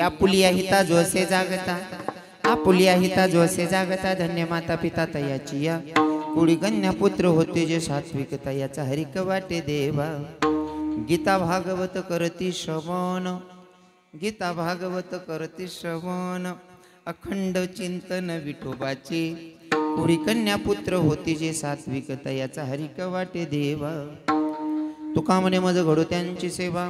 Apulia हिता जोसे जागता Apulia हिता जोसे जागता धन्य माता पिता तयाची या कुडी कन्या पुत्र होते जे सात्विकता याचा हरिक वाटे देवा गीता भागवत करती श्रवण गीता भागवत करती श्रवण अखंड चिंतन विठोबाचे कुडी कन्या पुत्र होते जे सात्विकता याचा हरिक वाटे देवा तुका म्हणे मज घडो त्यांची सेवा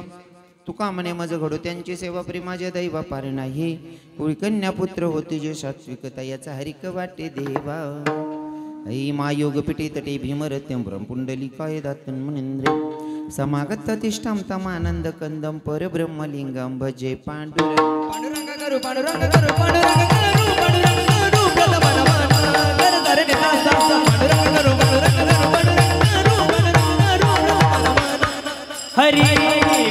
तुका म्हणे मज घडो त्यांची सेवा प्रेमाच्या दैवा पार नाही कुळी कन्या पुत्र होते जे सात्विकता याचा हरिक वाटे देवा ऐ मायोग पिटे तटे भीमरत्यं ब्रह्मपुंडलिकाय दातन मुनींद्र समागत तिष्ठं तमानंद कंदं परब्रह्मलिंगं भजे पांडुरंग पांडुरंग करू पांडुरंग करू पांडुरंग करू पांडुरंग करू प्रलमन कर कर निता पांडुरंग करू पांडुरंग करू पांडुरंग करू हरी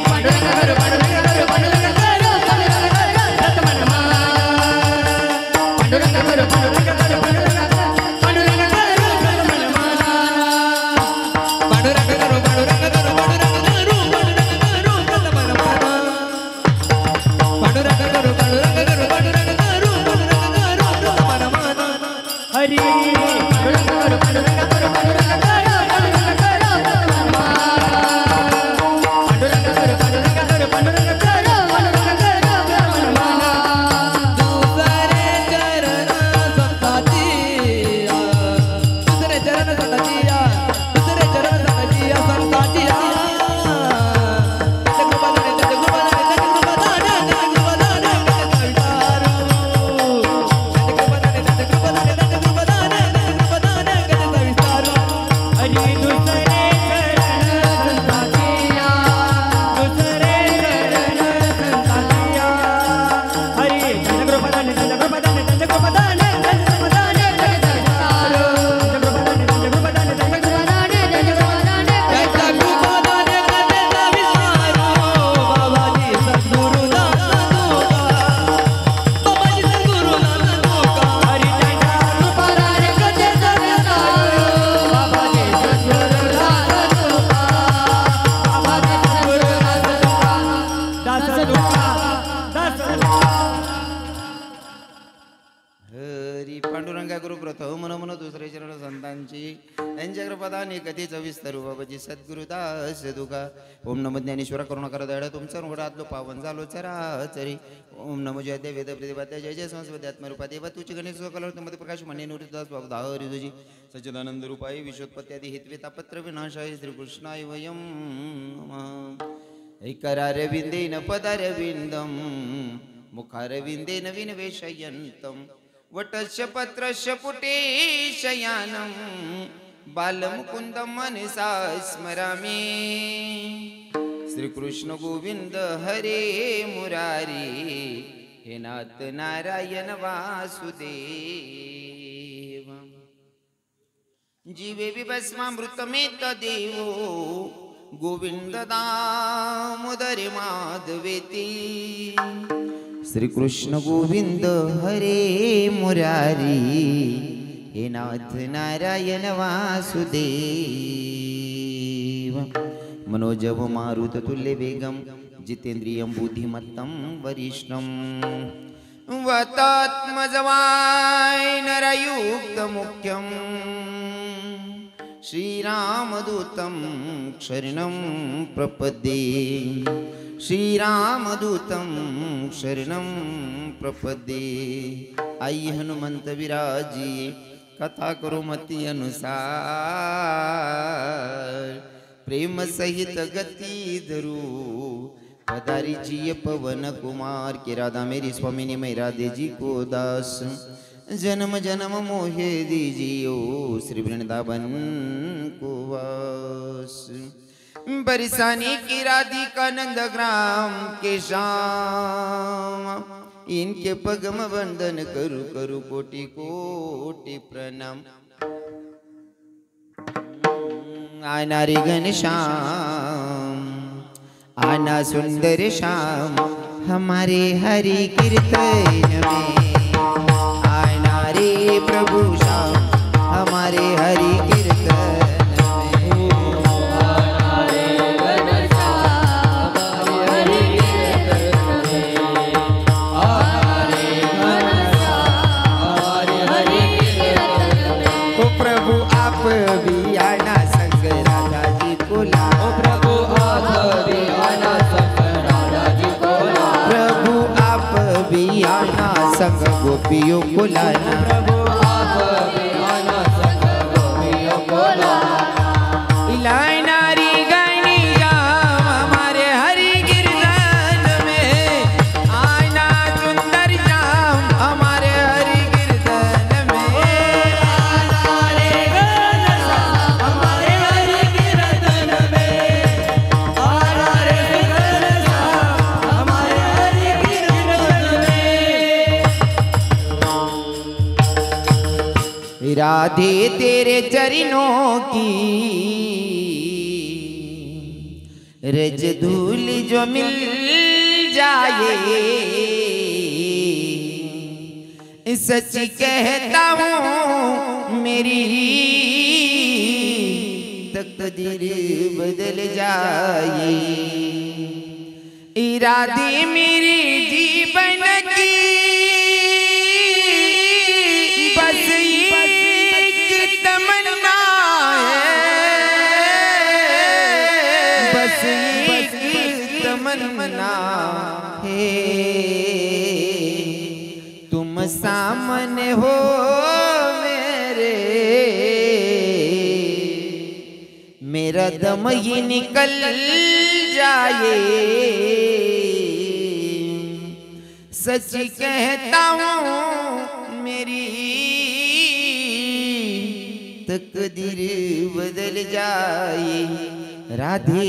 पांडुरंग करू पांडुरंग करू पांडुरंग करू रतमन पांडुरंग करू पांडुरंग करू पांडुरंग करू रतमन पांडुरंग करू पांडुरंग करू पांडुरंग करू रतमन पांडुरंग करू पांडुरंग करू पांडुरंग करू रतमन हरी पांडुरंग करू पांडुरंग करू पांडुरंग करू पांडुरंग करू पदाने कधीच विस्तरू बाबाजी सद्गुरुदास दुगा. ओम नमो ज्ञानेश्वर करुणाकर दयाळ तुमचा रुगडातलो पावन झालो चराचरी. ओम नमो जय देव वेद प्रतिपाद्य जय जय संस्वद्यात्मरूपा देवा तुझे गणेश कलर्तमध्ये प्रकाश मने निवृत्तदास बाबा धावरी तुझी सच्चिदानंद रूपाय विश्वोत्पत्त्यादी हेतवे तापत्र विनाशाय श्रीकृष्णाय वयम नमः. ऐकरारविंदेन पदारविंदम मुखारविंदेन विनवेशयन्तम वटस्य पत्रस्य पुटे शयानं बालमुकुन्दं मनसा स्मरामि. श्रीकृष्ण गोविंद हरे मुरारी हे नाथ नारायण वासुदेव. जीवे विभस्मामृतमेत देवो गोविंद दामोदर माधवेती. श्रीकृष्ण गोविंद हरे मुरारी हे नाथ नारायण वासुदेव. मनोजव मारुत तुल्य वेगम जितेंद्रियं बुद्धिमत्तं वरिष्ठं वतात्मजवाय नरयुक्त मुख्यं श्रीरामदूतं शरणं प्रपद्ये. श्रीरामदूतं शरणं प्रपद्ये. आई हनुमंत विराजी कथा करो मती अनुसार प्रेम सहित गति धरू पधारी जी पवन कुमार के राधा मेरी स्वामिनी मैं राधे जी को दास. जन्म जन्म मोहे दीजियो श्री वृंदावन को वास. बरसाने की राधिका नंद ग्राम के शाम इनके पगम वंदन करु करु कोटि कोटि प्रणाम. आना रे घनश्याम आना सुंदर श्याम हमारे हरि कीर्तन में. आना रे प्रभु श्याम हमारे हरि कीर्तन में. आना रे घनश्याम हरि कीर्तन में. आना रे घनश्याम हरि कीर्तन में. ओ प्रभु आप भी आना राधा जी को ला. ओ प्रभु आप भी आना संग राधा जी को ला. प्रभु आप भी आना संग गोपियों को लाना. प्रभु आप भी आना संग गोपियों को लाना. इलाय नारी गणी जाम हमारे हरि गिरधन में. आना सुंदर जाम हमारे हरि गिरधन में. आना रे घनश्याम हमारे हरि गिरधन में. आना रे घनश्याम हमारे हरि गिरधन में. राधे तेरे चरणों की रज धूल जो मिल जाए सच कहता हूँ मेरी तकदीर बदल जाए. इरादे मेरे जीवन की बस एक तमन्ना है. बस एक तमन्ना है. तुम सामने हो मेरे मेरा दम ही निकल जाए. सच कहता हूँ मेरी तकदीर बदल जाए. राधे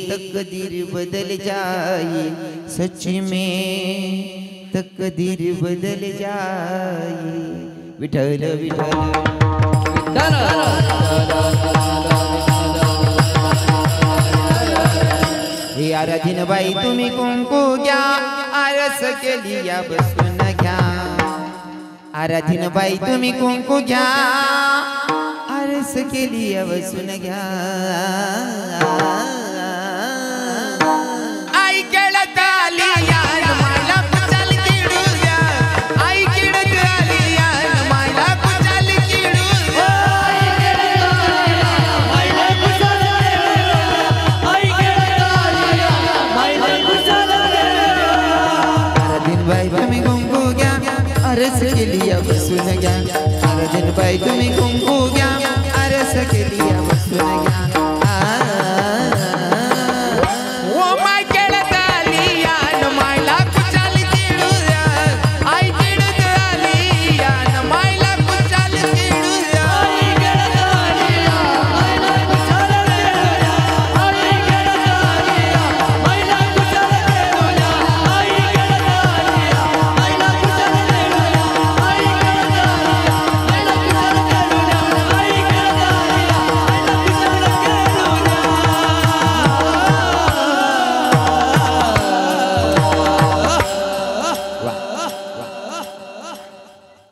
तकदीर बदल जाए. सच में तकदीर बदल जाए. विठल विठल हे आराधीन बाई तुम्ही कुंकू घ्या आरस के लिया बसून घ्या. आराधीन बाई तुम्ही कुंकू घ्या आरस के लिया बसून घ्या. आई केळत आली मला कुचल किडू द्या. आई केळत आली मला कुचल किडू द्या. आरस केली बसून घ्या अर्जन बाई तुम्ही कुंकू घ्या आरस केली बसून घ्या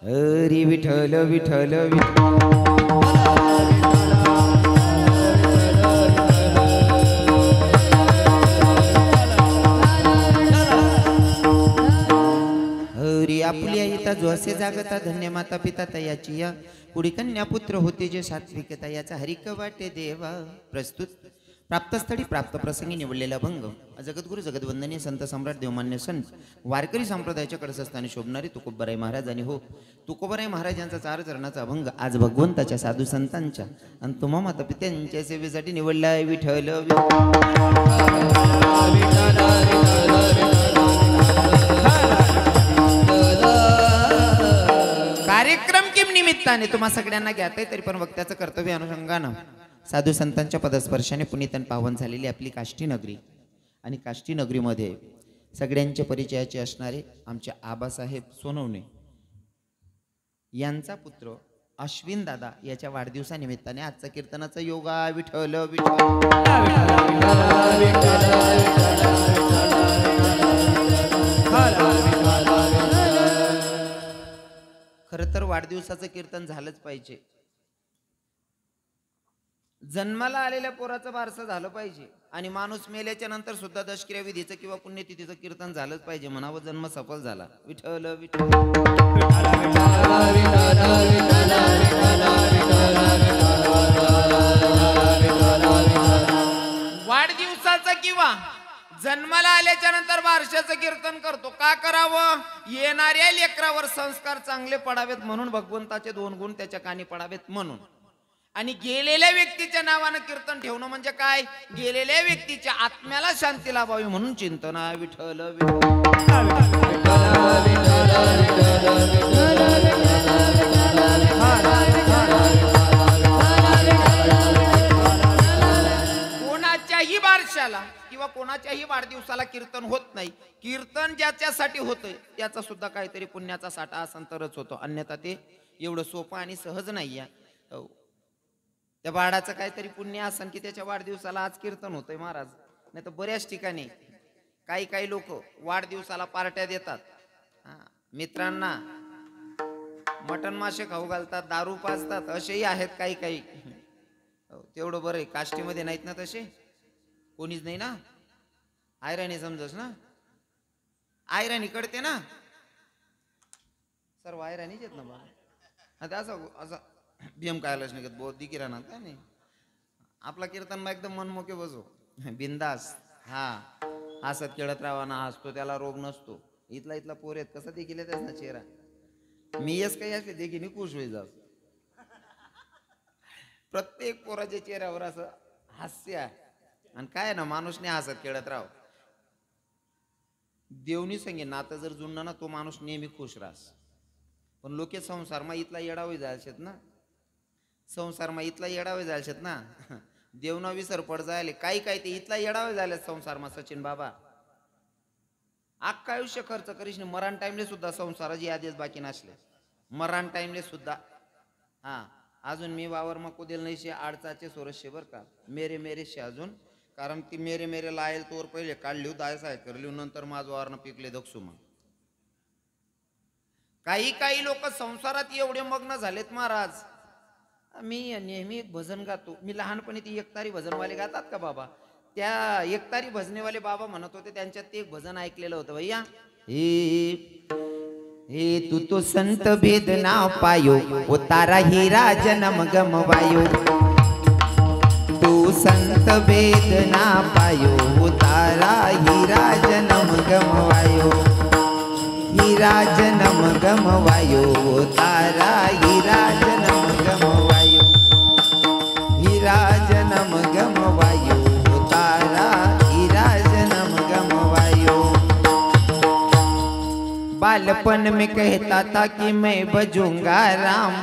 हरी विठ्ठल विठ्ठल हरी आपल्या हिता जो असे जागता धन्य माता पिता तयाची या पुढी कन्या पुत्र होते जे सात्विकता याचा हरिक वाटे देवा प्रस्तुत प्राप्तस्थळी प्राप्त प्रसंगी निवडलेला भंग जगद्गुरु जगद्वंदनीय संत सम्राट देवमान्य संत वारकरी संप्रदायाच्या कडसस्थानी शोभणारे तुकोबराय महाराज आणि हो तुकोबराय महाराज यांचा 4 चरणाचा अभंग आज भगवंताच्या साधू संतांच्या आणि तुम्हा माता पित्यांच्या सेवेसाठी निवडला आहे विठ्ठल कार्यक्रम किम निमित्ताने तुम्हा सगळ्यांना ज्ञात आहे तरी पण वक्त्याचं कर्तव्य अनुषंगानं साधू संतांच्या पदस्पर्शाने पुनीतन पावन झालेली आपली काष्टी नगरी आणि काष्टी नगरीमध्ये सगळ्यांच्या परिचयाचे असणारे आमचे आबासाहेब सोनवणे यांचा पुत्र अश्विन दादा याच्या वाढदिवसानिमित्ताने आजचा कीर्तनाचा योगा विठ्ठल खरं तर वाढदिवसाचं कीर्तन झालंच पाहिजे जन्माला आलेल्या पोराचं बारसं झालं पाहिजे आणि माणूस मेल्याच्या नंतर सुद्धा दशक्रिया विधीचं किंवा पुण्यतिथीचं कीर्तन झालंच पाहिजे म्हणावं जन्म सफल झाला विठ्ठल विठ्ठल वाढदिवसाचं किंवा जन्माला आल्याच्या नंतर बारशाचं कीर्तन करतो का करावं येणाऱ्या लेकरावर संस्कार चांगले पडावेत म्हणून भगवंताचे 2 गुण त्याच्या कानी पडावेत म्हणून आणि गेलेल्या व्यक्तीच्या नावानं कीर्तन ठेवणं म्हणजे काय गेलेल्या व्यक्तीच्या आत्म्याला शांती लाभावी म्हणून चिंतन विठ्ठल कोणाच्याही बारशाला किंवा कोणाच्याही वाढदिवसाला कीर्तन होत नाही कीर्तन ज्याच्यासाठी होतंय त्याचा सुद्धा काहीतरी पुण्याचा साठा असन तरच होतो अन्यथा ते एवढं सोपं आणि सहज नाही आहे त्या बाळाचं काहीतरी पुण्य असन की त्याच्या वाढदिवसाला आज कीर्तन होतंय महाराज नाही तर बऱ्याच ठिकाणी काही लोक वाढदिवसाला पार्ट्या देतात मित्रांना मटण मासे खाऊ घालतात दारू पाजतात असेही आहेत काही तेवढं बरं काष्टीमध्ये नाहीत ना तसे कोणीच नाही ना आयराणी समजस ना आयराणी कळते ना सर्व आयराणीच आहेत ना बा आता असं भीम कायलाच निघत बहुत दिकी राहणार काय नाही आपला कीर्तन बा एकदम मनमोके बसो बिंदास हा हसत खेळत राहा ना हसतो त्याला रोग नसतो इथला पोर आहेत कसा देखील येत ना चेहरा मी येस काही असले देखील खुश होई जाऊ प्रत्येक पोराच्या चेहऱ्यावर असं हास्य आहे आणि काय ना माणूसने हसत खेळत राह देवनी संगे नातं जर जुळणं ना तो माणूस नेहमी खुश राहस पण लोके संसारमा इथला येडावही जायचेत ना संसारमा इथला येडावे जायचेत ना देवना विसर पड जायले काही ते इथला येडावे झाले संसारमा सचिन बाबा अख्खा आयुष्य खर्च करीश मरण टाइमले सुद्धा संसाराची आदेश बाकी नसले मरण टाइमले सुद्धा हा अजून मी वावर मग कुदेल नाही आडचाचे सोरशे बर का मेरे शे अजून कारण ती मेरे लायल तोर पहिले काढली दायसाय करली नंतर माझ वावरनं पिकले दक्षू मग काही लोक संसारात एवढे मग्न झालेत महाराज मी नेहमी एक भजन गातो मी लहानपणी ती एकतारी भजनवाले गातात का बाबा त्या एकतारी भजनेवाले बाबा म्हणत होते त्यांच्यात ते एक भजन ऐकलेलं होतं भैया हे तू तो संत भेद ना पायो ओ तारा हिरा जन्म गमवायो तू संत भेद ना पायो ओ तारा हिरा जन्म गमवायो हिरा जन्म जनम गमवायो तारा हीरा जनम गमवायो हीरा जनम गमवायो तारा हीरा जनम गमवायो। बालपन में कहता था कि मैं बजूंगा राम,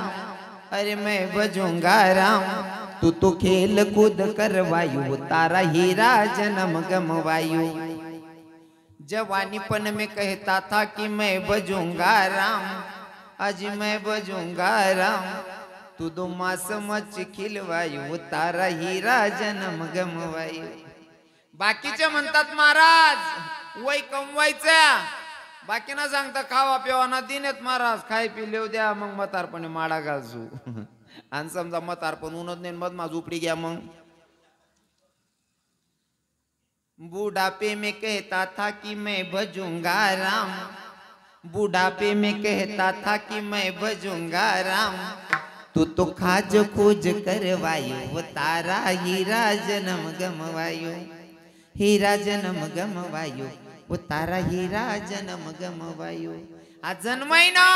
अरे मैं बजूंगा राम, तू तो खेल कूद करवायु तारा हीरा जन्म गमवायु। जवानीपन में कहता था कि मैं बजूंगा राम, आज मैं बजूंगा राम, तू दो मास मच खिलवायु तारा हीरा जन्म गमवायु। बाकीचे म्हणतात महाराज वय कमवायचं, बाकी ना सांगता खावा पिवा ना दिनेत महाराज, खाय पिलेव द्या मग म्हातारपणे माडा घालसू आणि समजा म्हातारपण उन्हत नाही मग माझ उपडी घ्या मग। बुढ़ापे में कहता था कि मैं भजूंगा राम, बुढ़ापे में कहता था कि मैं भजूंगा राम, तू तो खाज खोज करवायु तारा हीरा जन्म गमवायु हीरा जन्म गमवायु वो तारा हीरा जन्म गमवायु। आज जन्माय ना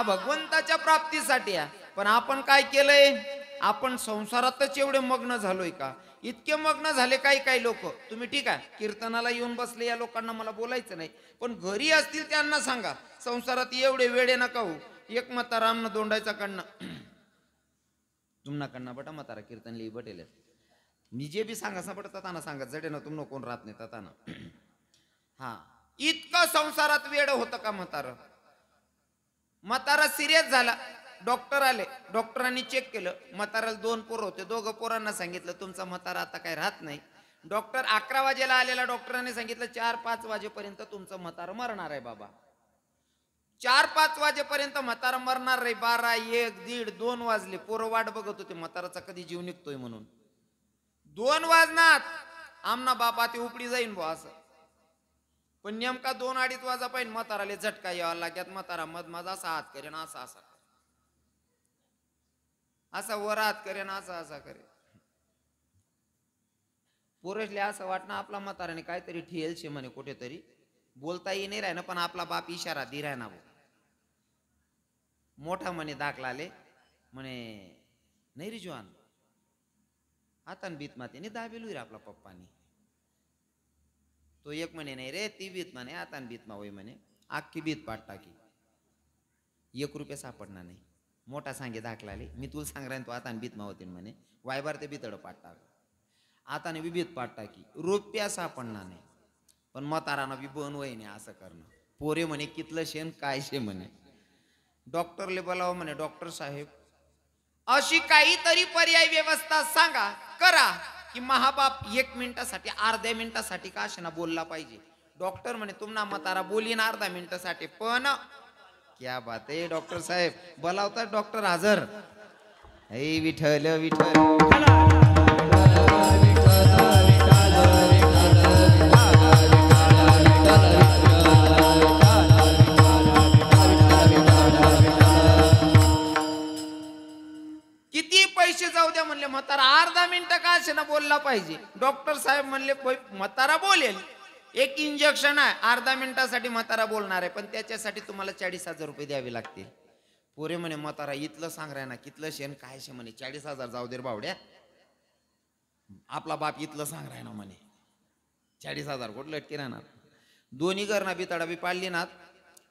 भगवंताच्या प्राप्तीसाठी आहे, पण आपण काय केलंय, आपण संसारातच एवढे मग्न झालोय का? इतके मग्न झाले काही काही लोक। तुम्ही ठीक आहे कीर्तनाला येऊन बसले या लोकांना मला बोलायचं नाही, पण घरी असतील त्यांना सांगा संसारात एवढे वेडे नका हो। एक म्हातारा आमना दोंडायचा कडनं तुमना कडनं बटा म्हातारा कीर्तन लिही बटेल मी जे बी सांगा पडतात ना सांगा जडे ना तुमनं कोण राहत नाही ताना। हा इतकं संसारात वेड होतं का म्हातारा? म्हातारा सिरियस झाला, डॉक्टर आले, डॉक्टरांनी चेक केलं, म्हाताराला 2 पोरं होते, दोघं पोरांना सांगितलं तुमचा म्हातारा आता काय राहत नाही। डॉक्टर 11 वाजेला आलेला, डॉक्टरांनी सांगितलं 4-5 वाजेपर्यंत तुमचं म्हातारा मरणार आहे बाबा। 4-5 वाजेपर्यंत म्हातारा मरणार रे। 12, 1, 1:30, 2 वाजले, पोरं वाट बघत होते म्हाताराचा कधी जीव निघतोय म्हणून। 2 वाजनात आमना बापा ते उपडी जाईन बुवा असं, पण नेमका 2-2:30 वाजा पाहिजे म्हाताराले झटका यावा लाग्यात। म्हातारा मध माझा असा हात करेन, असा असा असा वर हात करेन, असा असा करे। पोरसले असं वाटणं आपला म्हाताराने काहीतरी ठेल शे म्हणे, कुठेतरी बोलताही नाही राहिना पण आपला बाप इशारा दी राहिना भाऊ। मोठा म्हणे दाखला आले म्हणे नाही रे जवान हातान बीत मातेने दाबेलू रे आपला पप्पानी। तो एक म्हणे नाही रे ती बीत म्हणे हातान बीत मा होय म्हणे, आखी बीत पाठ टाकी, 1 रुपया सापडणार नाही। मोठा सांगे दाखलाले मी तुला सांग राहीन तो हातान बीत मा होते म्हणे, वायबार ते बीतड पाठ टाक, हाताने बी बीत पाठ टाकी, रुपया सापडणार नाही। पण म्हाताराना बी बन वय नाही असं करणं। पोरे म्हणे कितलं शेन काय शे म्हणे। डॉक्टरले बोलाव म्हणे डॉक्टर साहेब अशी काहीतरी पर्याय व्यवस्था सांगा करा की महाबाप 1 मिनिटासाठी अर्ध्या मिनिटासाठी का असे ना बोलला पाहिजे। डॉक्टर म्हणे तुमना म्हातारा बोलीन अर्धा मिनिटासाठी, पण क्या बात आहे डॉक्टर साहेब बोलावतात डॉक्टर हजर। हे विठ्ठल विठ्ठल किती पैसे जाऊ द्या म्हणले म्हातारा अर्धा मिनिट का असे ना बोलला पाहिजे। डॉक्टर साहेब म्हणले म्हातारा बोलेल, 1 इंजेक्शन आहे अर्धा मिनिटासाठी म्हातारा बोलणार आहे, पण त्याच्यासाठी तुम्हाला 40,000 रुपये द्यावे लागतील। पोरे म्हणे म्हातारा इथलं सांग राय ना कितलं शेण काय शे म्हणे, 40,000 जाऊ दे बावड्या, आपला बाप इथलं सांग राय ना म्हणे 40,000 कुठं लटके राहणार। दोन्ही घरना बिताडा बी पाडली ना,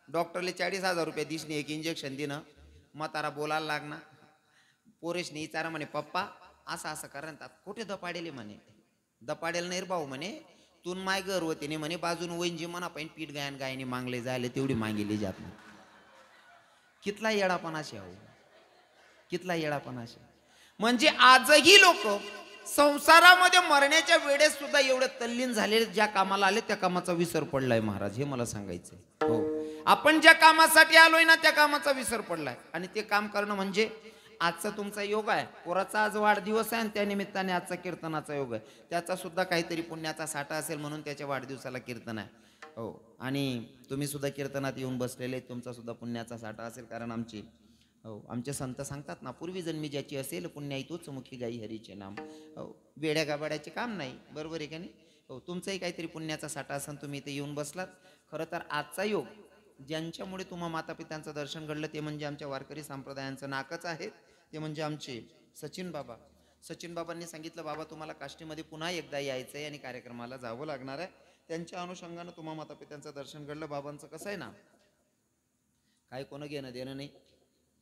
डॉक्टरले 40,000 रुपये दिसणे, 1 इंजेक्शन देणं, म्हातारा बोलायला लागणार। पोरेशने विचारा म्हणे पप्पा असं असं करतात कुठे दपाडेले म्हणे, दपाडेल नाही रे भाऊ म्हणे, तून माय घर होते ने म्हणे बाजून वैंजी म्हणा पाहिजे पीठ गायन गायने मागले जायले तेवढी मागिली जात नाही। कितला येडापणाशे हो, कितला येडापणाशे। म्हणजे आजही लोक संसारामध्ये मरण्याच्या वेळेस सुद्धा एवढे तल्लीन झाले, ज्या कामाला आले त्या कामाचा विसर पडलाय महाराज, हे मला सांगायचंय। हो आपण ज्या कामासाठी आलोय ना त्या कामाचा विसर पडलाय, आणि ते काम करणं म्हणजे आजचा तुमचा योग आहे, पोराचा आज वाढदिवस आहे आणि त्या निमित्ताने आजचा कीर्तनाचा योग आहे, त्याचा सुद्धा काहीतरी पुण्याचा साठा असेल म्हणून त्याच्या वाढदिवसाला कीर्तन आहे। हो आणि तुम्ही सुद्धा कीर्तनात येऊन बसलेले, तुमचा सुद्धा पुण्याचा साठा असेल, कारण आमचे संत सांगतात ना पूर्वी जन्मी ज्याची असेल पुण्याई तोच मुखी गाई हरीचे नाम। हो वेड्या गाबाड्याचे काम नाही, बरोबर आहे का नाही? हो तुमचाही काहीतरी पुण्याचा साठा असेल, तुम्ही इथे येऊन बसलात। खरं तर आजचा योग ज्यांच्यामुळे तुम्हा मातापित्यांचं दर्शन घडलं ते म्हणजे आमच्या वारकरी संप्रदायांचं नाकच आहे, ते म्हणजे आमचे सचिन बाबा. सचिन बाबांनी सांगितलं, बाबा तुम्हाला काष्टीमध्ये पुन्हा एकदा यायचं आहे आणि कार्यक्रमाला जावं लागणार आहे. त्यांच्या अनुषंगानं तुम्हा मातापित्यांचं दर्शन घडलं. बाबांचं कसं आहे ना, काय कोण घेणं देणं नाही.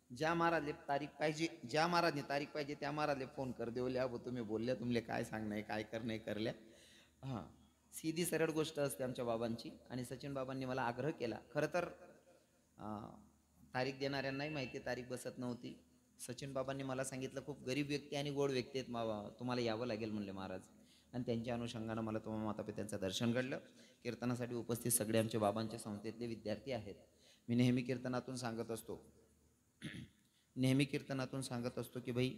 ज्या महाराजले तारीख पाहिजे, ज्या महाराजने तारीख पाहिजे त्या महाराजले फोन कर देवल्या, तुम्ही बोलल्या, तुमले काय सांगणं काय करणं करल्या. हां, सीधी सरळ गोष्ट असते आमच्या बाबांची. आणि सचिन बाबांनी मला आग्रह केला. खरं तर तारीख देणाऱ्यांनाही माहिती तारीख बसत नव्हती. सचिन बाबांनी मला सांगितलं, खूप गरीब व्यक्ती आणि गोड व्यक्ती आहेत मावा, तुम्हाला यावं लागेल म्हणले महाराज. आणि त्यांच्या अनुषंगानं मला तुम्हा मातापित्यांचं दर्शन घडलं. कीर्तनासाठी उपस्थित सगळे आमचे बाबांच्या संस्थेतले विद्यार्थी आहेत. मी नेहमी कीर्तनातून सांगत असतो की भाई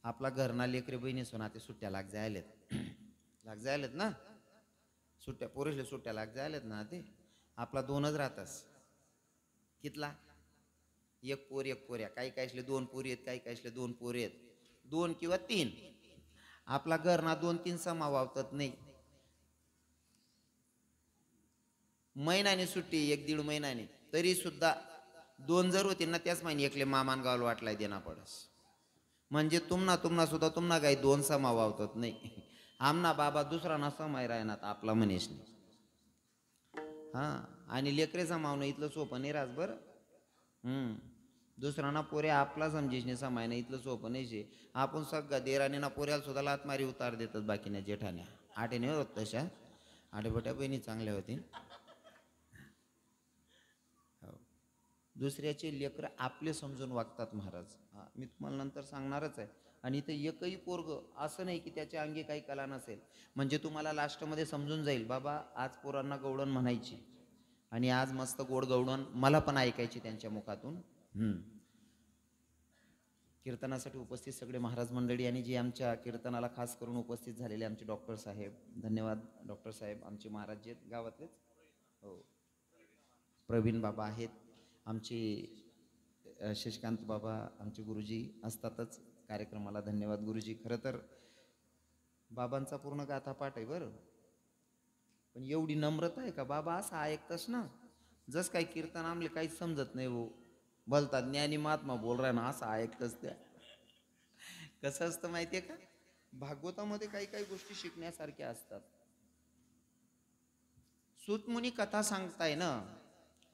आपला घरना लेकरे बहिणी सोना ते सुट्ट्या लाग जायलेत ना, सुट्ट्या पोरीले सुट्ट्या लाग जायलेत ना, ते आपला दोनच राहतास. कितला? एक पोर एक पोऱ्या, काही काहीसले दोन पोरी आहेत, काही काहीसले दोन पोरी आहेत, 2 किंवा 3. आपला घरना 2-3 समा वावतात नाही. महिन्याने सुट्टी 1-1.5 महिन्याने, तरी सुद्धा 2 जर होती ना त्याच महिने एकले मामान गावला वाटलाय देना पडस. म्हणजे तुम्हाला सुद्धा तुम्हाला काही 2 समा वावतात नाही. आमना बाबा दुसरा ना समाय राहणार आपला मनीष नाही. हां, आणि लेकरे समावणं इथलं सोपं नाही राज बरं. दुसरा ना पोरे आपला समजीश नाही समाय ना इथलं सोपं नाही शे. आपण सगळं देराने ना पोऱ्याला सुद्धा लातमारी उतार देतात बाकीने जेठाण्या. आठे नाही होत तशा, आठे बट्या बहिणी चांगल्या होती. दुसऱ्याचे लेकरं आपले समजून वागतात महाराज. मी तुम्हाला नंतर सांगणारच आहे. आणि इथं एकही पोरग असं नाही की त्याच्या अंगी काही कला नसेल. म्हणजे तुम्हाला लास्टमध्ये समजून जाईल, बाबा आज पोरांना गवळण म्हणायची आणि आज मस्त गोड गवळण मला पण ऐकायची त्यांच्या मुखातून. कीर्तनासाठी उपस्थित सगळे महाराज मंडळी आणि जे आमच्या कीर्तनाला खास करून उपस्थित झालेले आमचे डॉक्टर साहेब, धन्यवाद डॉक्टर साहेब. आमचे महाराज जे आहेत गावातलेच, हो, प्रवीण बाबा आहेत, आमचे शशिकांत बाबा, आमचे गुरुजी असतातच कार्यक्रमाला. धन्यवाद गुरुजी. खरं तर बाबांचा पूर्ण गाथापाठ आहे बरं, पण एवढी नम्रता आहे का बाबा असं ऐकतस ना, जस काही कीर्तन आमले काहीच समजत नाही हो, बोलतात ज्ञानी महात्मा बोल रहा ना असं ऐकतच. त्या कसं असतं माहितीये का, भागवतामध्ये काही काही गोष्टी शिकण्यासारख्या असतात. सूतमुनी कथा सांगताय ना,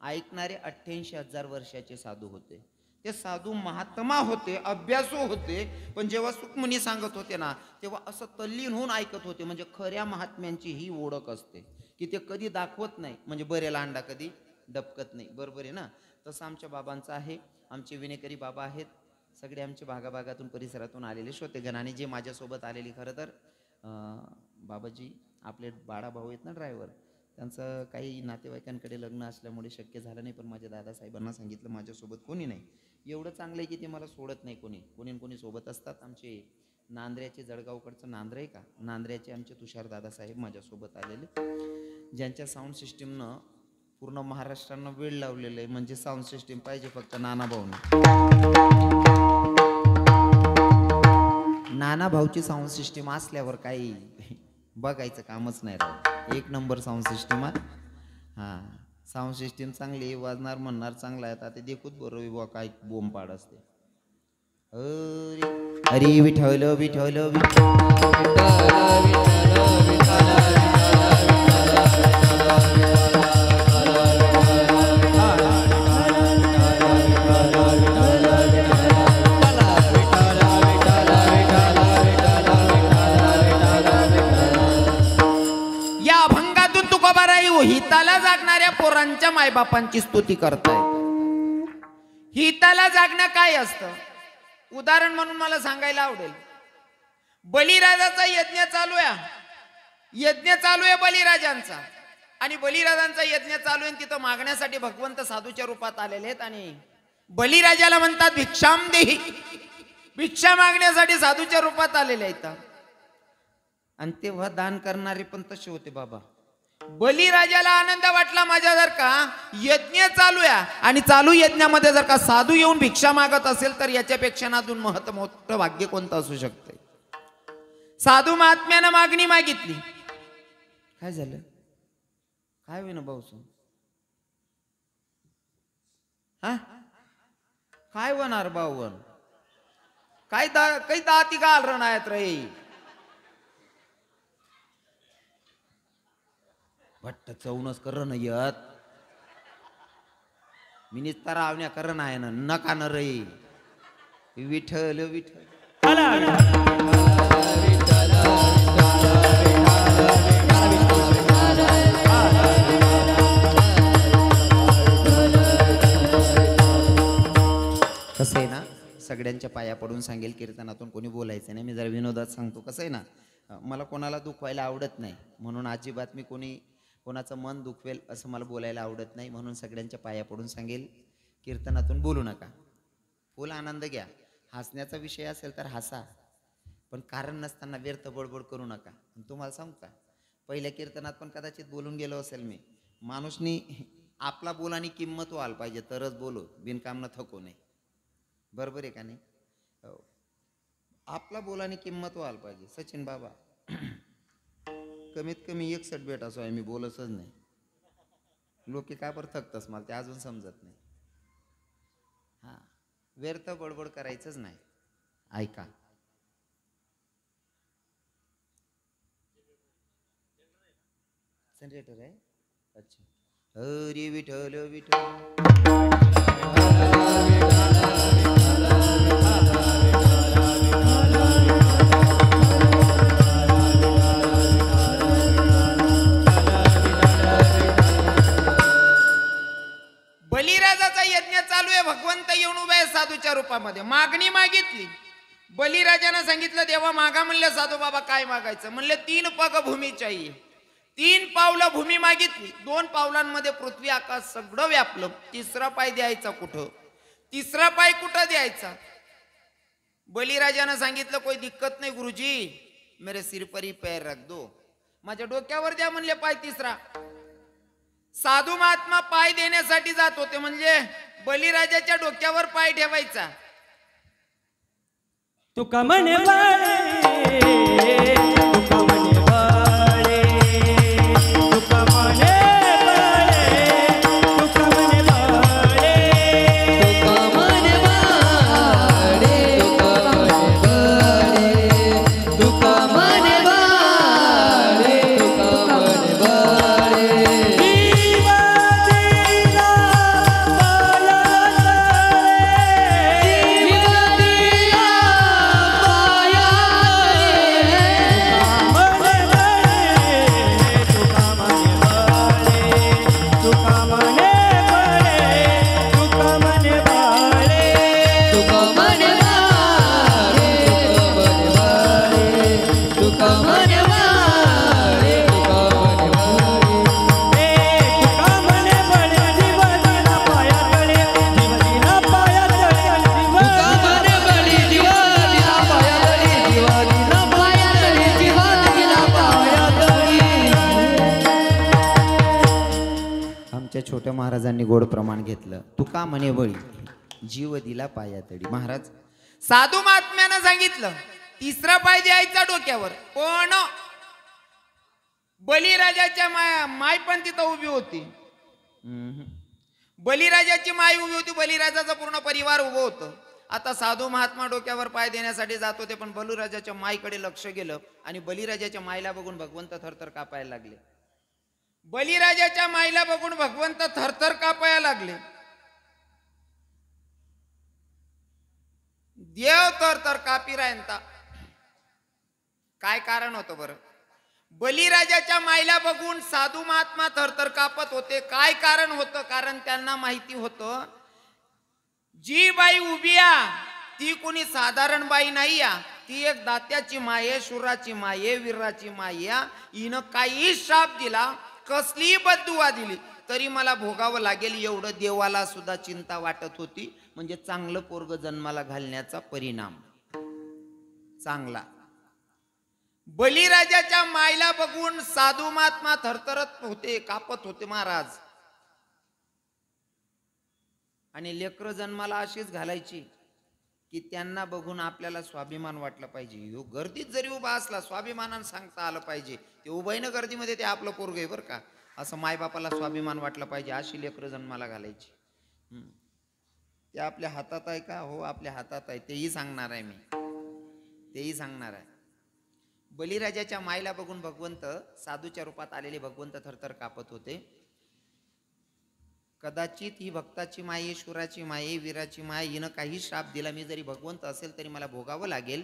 ऐकणारे 88,000 वर्षाचे साधू होते. ते साधू महात्मा होते, अभ्यासू होते, पण जेव्हा सुखमुनी सांगत होते ना तेव्हा असं तल्लीन होऊन ऐकत होते. म्हणजे खऱ्या महात्म्यांची ही ओळख असते की ते कधी दाखवत नाही, म्हणजे बरेला अंडा कधी डबकत नाही. बरोबर आहे ना. तसं आमच्या बाबांचं आहे. आमचे विनेकरी बाबा आहेत, सगळे आमचे भागाभागातून परिसरातून आलेले श्रोतेगण. आणि जे माझ्यासोबत आलेली, खरं तर बाबाजी आपले बाळा भाऊ आहेत ना ड्रायव्हर, त्यांचं काही नातेवाईकांकडे लग्न असल्यामुळे शक्य झालं नाही. पण माझ्या दादासाहेबांना सांगितलं माझ्यासोबत कोणी नाही. एवढं चांगलं आहे की ते मला सोडत नाही, कोणी सोबत असतात. आमचे नांद्र्याचे, जळगावकडचं नांद्र आहे का, नांद्र्याचे आमचे तुषार दादासाहेब माझ्यासोबत आलेले, ज्यांच्या साऊंड सिस्टीमनं पूर्ण महाराष्ट्रानं वेळ लावलेलं आहे. म्हणजे साऊंड सिस्टीम पाहिजे फक्त नानाभाऊने. नानाभाऊची साऊंड सिस्टीम असल्यावर काही बघायचं कामच नाही राहत. एक नंबर साऊंड सिस्टीम आहे. हां, साऊंड सिस्टीम चांगली, वाजणार म्हणणार चांगला आहे. आता देखूच बरोबर बुवा काय बोंब पाड असते. अरे विठ्ठल विठ्ठल हिताला जागणाऱ्या पोरांच्या मायबापांची स्तुती करताय. हिताला जागणं काय असतं, उदाहरण म्हणून मला सांगायला आवडेल. बलिराजाचा यज्ञ चालू आहे बलिराजांचा, आणि बलिराजांचा यज्ञ चालू आहे. तिथं मागण्यासाठी भगवंत साधूच्या रूपात आलेले आहेत आणि बलिराजाला म्हणतात भिक्षाम देही. भिक्षा मागण्यासाठी साधूच्या रूपात आलेले आहेत. आणि तेव्हा दान करणारे पण तसे होते बाबा. बलिराजाला आनंद वाटला, माझ्या जर का यज्ञ चालू आहे आणि चालू यज्ञामध्ये जर का साधू येऊन भिक्षा मागत असेल तर याच्यापेक्षा अजून मोठं भाग्य कोणतं असू शकते. साधू महात्म्यानं मागणी मागितली. काय झालं, काय होईना भाऊ, हा काय होणार बावन काय काही दाती घाल आहेत रे भट्ट चौनच करण येत मी निस्तार आवण्या करण आहे ना नका न रे विठ्ठल विठ्ठल कसं आहे ना सगळ्यांच्या पाया पडून सांगेल कीर्तनातून कोणी बोलायचं नाही मी जरा विनोदात सांगतो कसं आहे ना मला कोणाला दुखवायला आवडत नाही म्हणून अजिबात मी कोणाचं मन दुखवेल असं मला बोलायला आवडत नाही म्हणून सगळ्यांच्या पाया पडून सांगेल कीर्तनातून बोलू नका फुल आनंद घ्या हसण्याचा विषय असेल तर हसा पण कारण नसताना व्यर्थ बडबड करू नका तुम्हाला सांगू का पहिल्या कीर्तनात पण कदाचित बोलून गेलो असेल मी माणूसनी आपला बोलानी किंमत व्हायला पाहिजे तरच बोलू बिनकाम न थकू नये बरोबर आहे का नाही आपला बोलानी किंमत व्हायला पाहिजे सचिन बाबा कमीत कमी 61 बेट असो आहे मी बोलतच नाही लोक काय बरं थकतस मला ते अजून समजत नाही हा व्यर्थ बडबड करायचंच नाही ऐका जनरेटर आहे अच्छा हरी विठ्ठल विठ्ठल बलिराजाचा यज्ञ चालू आहे भगवंत येऊन उभे आहे साधूच्या रूपामध्ये मागणी मागितली बलिराजानं सांगितलं देवा मागा म्हणले साधू बाबा काय मागायचं म्हणले 3 पग भूमी चाहिए 3 पावलं भूमी मागितली 2 पावलांमध्ये पृथ्वी आकाश सगळं व्यापलं तिसरा पाय द्यायचा कुठं तिसरा पाय कुठं द्यायचा बलिराजानं सांगितलं कोई दिक्कत नाही गुरुजी मेरे सिर पर ही पैर रख दो माझ्या डोक्यावर द्या म्हणले पाय तिसरा साधू महात्मा पाय देण्यासाठी जात होते म्हणजे बलिराजाच्या डोक्यावर पाय ठेवायचा तुका म्हणे बाळे तुका म्हणे बाळे तुका म्हणे बाळे तुका म्हणे बाळे तुका म्हणे बाळे तुका म्हणे बाळे तुका म्हणे बाळे छोट्या महाराजांनी गोड प्रमाण घेतलं तुका म्हणे बळी जीव दिला पायातडी महाराज साधू महात्म्यानं सांगितलं तिसरा पाय द्यायचा डोक्यावर पण बलिराजाच्या माय पण तिथं उभी होती बलिराजाची माय उभी होती बलिराजाचा पूर्ण परिवार उभं होतं आता साधू महात्मा डोक्यावर पाय देण्यासाठी जात होते पण बलिराजाच्या माईकडे लक्ष गेलं आणि बलिराजाच्या मायला बघून भगवंत थरथर कापायला लागले बलिराजाच्या माईला बघून भगवंत थरथर कापायला लागले देव थरथर कापी रायंता काय कारण होतं बरं बलिराजाच्या माईला बघून साधू महात्मा थरथर कापत होते काय कारण होतं कारण त्यांना माहिती होतं जी बाई उभी ती कोणी साधारण बाई नाही ती एक दात्याची माये शूराची माये वीराची माये हिनं काही शाप दिला कसली बद्दुआ दिली तरी मला भोगावं लागेल एवढं देवाला सुद्धा चिंता वाटत होती म्हणजे चांगलं पोरग जन्माला घालण्याचा परिणाम चांगला बलिराजाच्या मायला बघून साधू महात्मा थरथरत होते कापत होते महाराज आणि लेकरं जन्माला अशीच घालायची की त्यांना बघून आपल्याला स्वाभिमान वाटला पाहिजे गर्दीत जरी उभा असला स्वाभिमानानं सांगता आलं पाहिजे ते उभं गर्दीमध्ये ते आपलं पोरग आहे बरं का असं मायबापाला स्वाभिमान वाटला पाहिजे अशी लेकरं जन्माला घालायची ते आपल्या हातात आहे का? हो आपल्या हातात आहे, तेही सांगणार आहे मी, तेही सांगणार आहे. बलिराजाच्या मायला बघून भगवंत, साधूच्या रूपात आलेले भगवंत थरथर कापत होते. कदाचित ही भक्ताची माय, ईश्वराची माय, वीराची माय, हिनं काही श्राप दिला, मी जरी भगवंत असेल तरी मला भोगावं लागेल,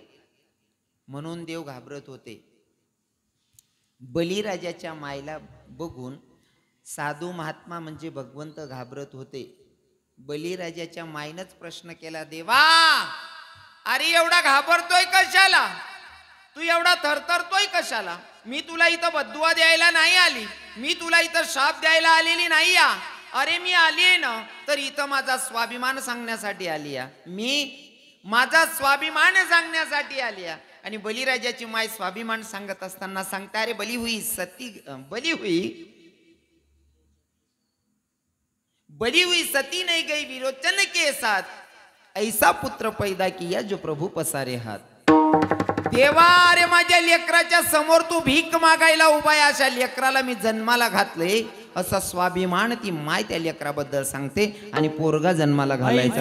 म्हणून देव घाबरत होते. बलिराजाच्या मायला बघून साधू महात्मा म्हणजे भगवंत घाबरत होते. बलिराजाच्या मायनंच प्रश्न केला, देवा अरे एवढा घाबरतोय कशाला, तू एवढा थरथरतोय कशाला? मी तुला इथं बद्दुआ द्यायला नाही आली, मी तुला इथं शाप द्यायला आलेली नाही या. अरे मी आली आहे ना तर इथं माझा स्वाभिमान सांगण्यासाठी आली या, मी माझा स्वाभिमान सांगण्यासाठी आली या. आणि बलिराजाची माय स्वाभिमान सांगत असताना सांगता, अरे बली हुई सती नहीं गई विरोचन के साथ, ऐसा पुत्र पैदा किया जो प्रभू पसारे हात. देवा अरे माझ्या लेकराच्या समोर तू भीक मागायला उभा आहे, अशा लेकराला मी जन्माला घातले, असा स्वाभिमान ती माय त्या लेकराबद्दल सांगते. आणि पोरगा जन्माला घालायचा.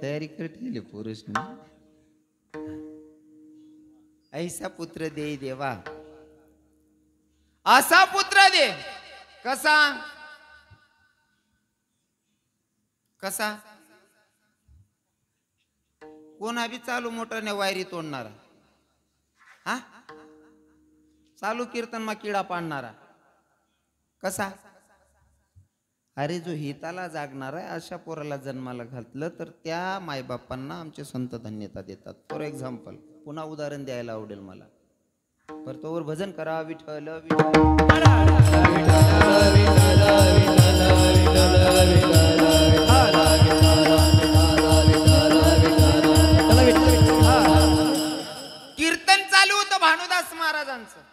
तयारी करते पुरुष ने. ऐसा पुत्र दे देवा, असा पुत्र दे. कसा कसा? कोणा बी चालू मोटरने वायरी तोडणारा, हा चालू कीर्तन मा किडा पाडणारा. कसा? अरे जो हिताला जागणार आहे अशा पोराला जन्माला घातलं तर त्या मायबापांना आमचे संत धन्यता देतात. फॉर एक्झाम्पल, पुन्हा उदाहरण द्यायला आवडेल मला. पर तोवर भजन करा, विठ्ठल कीर्तन चालू होतं भानुदास महाराजांचं.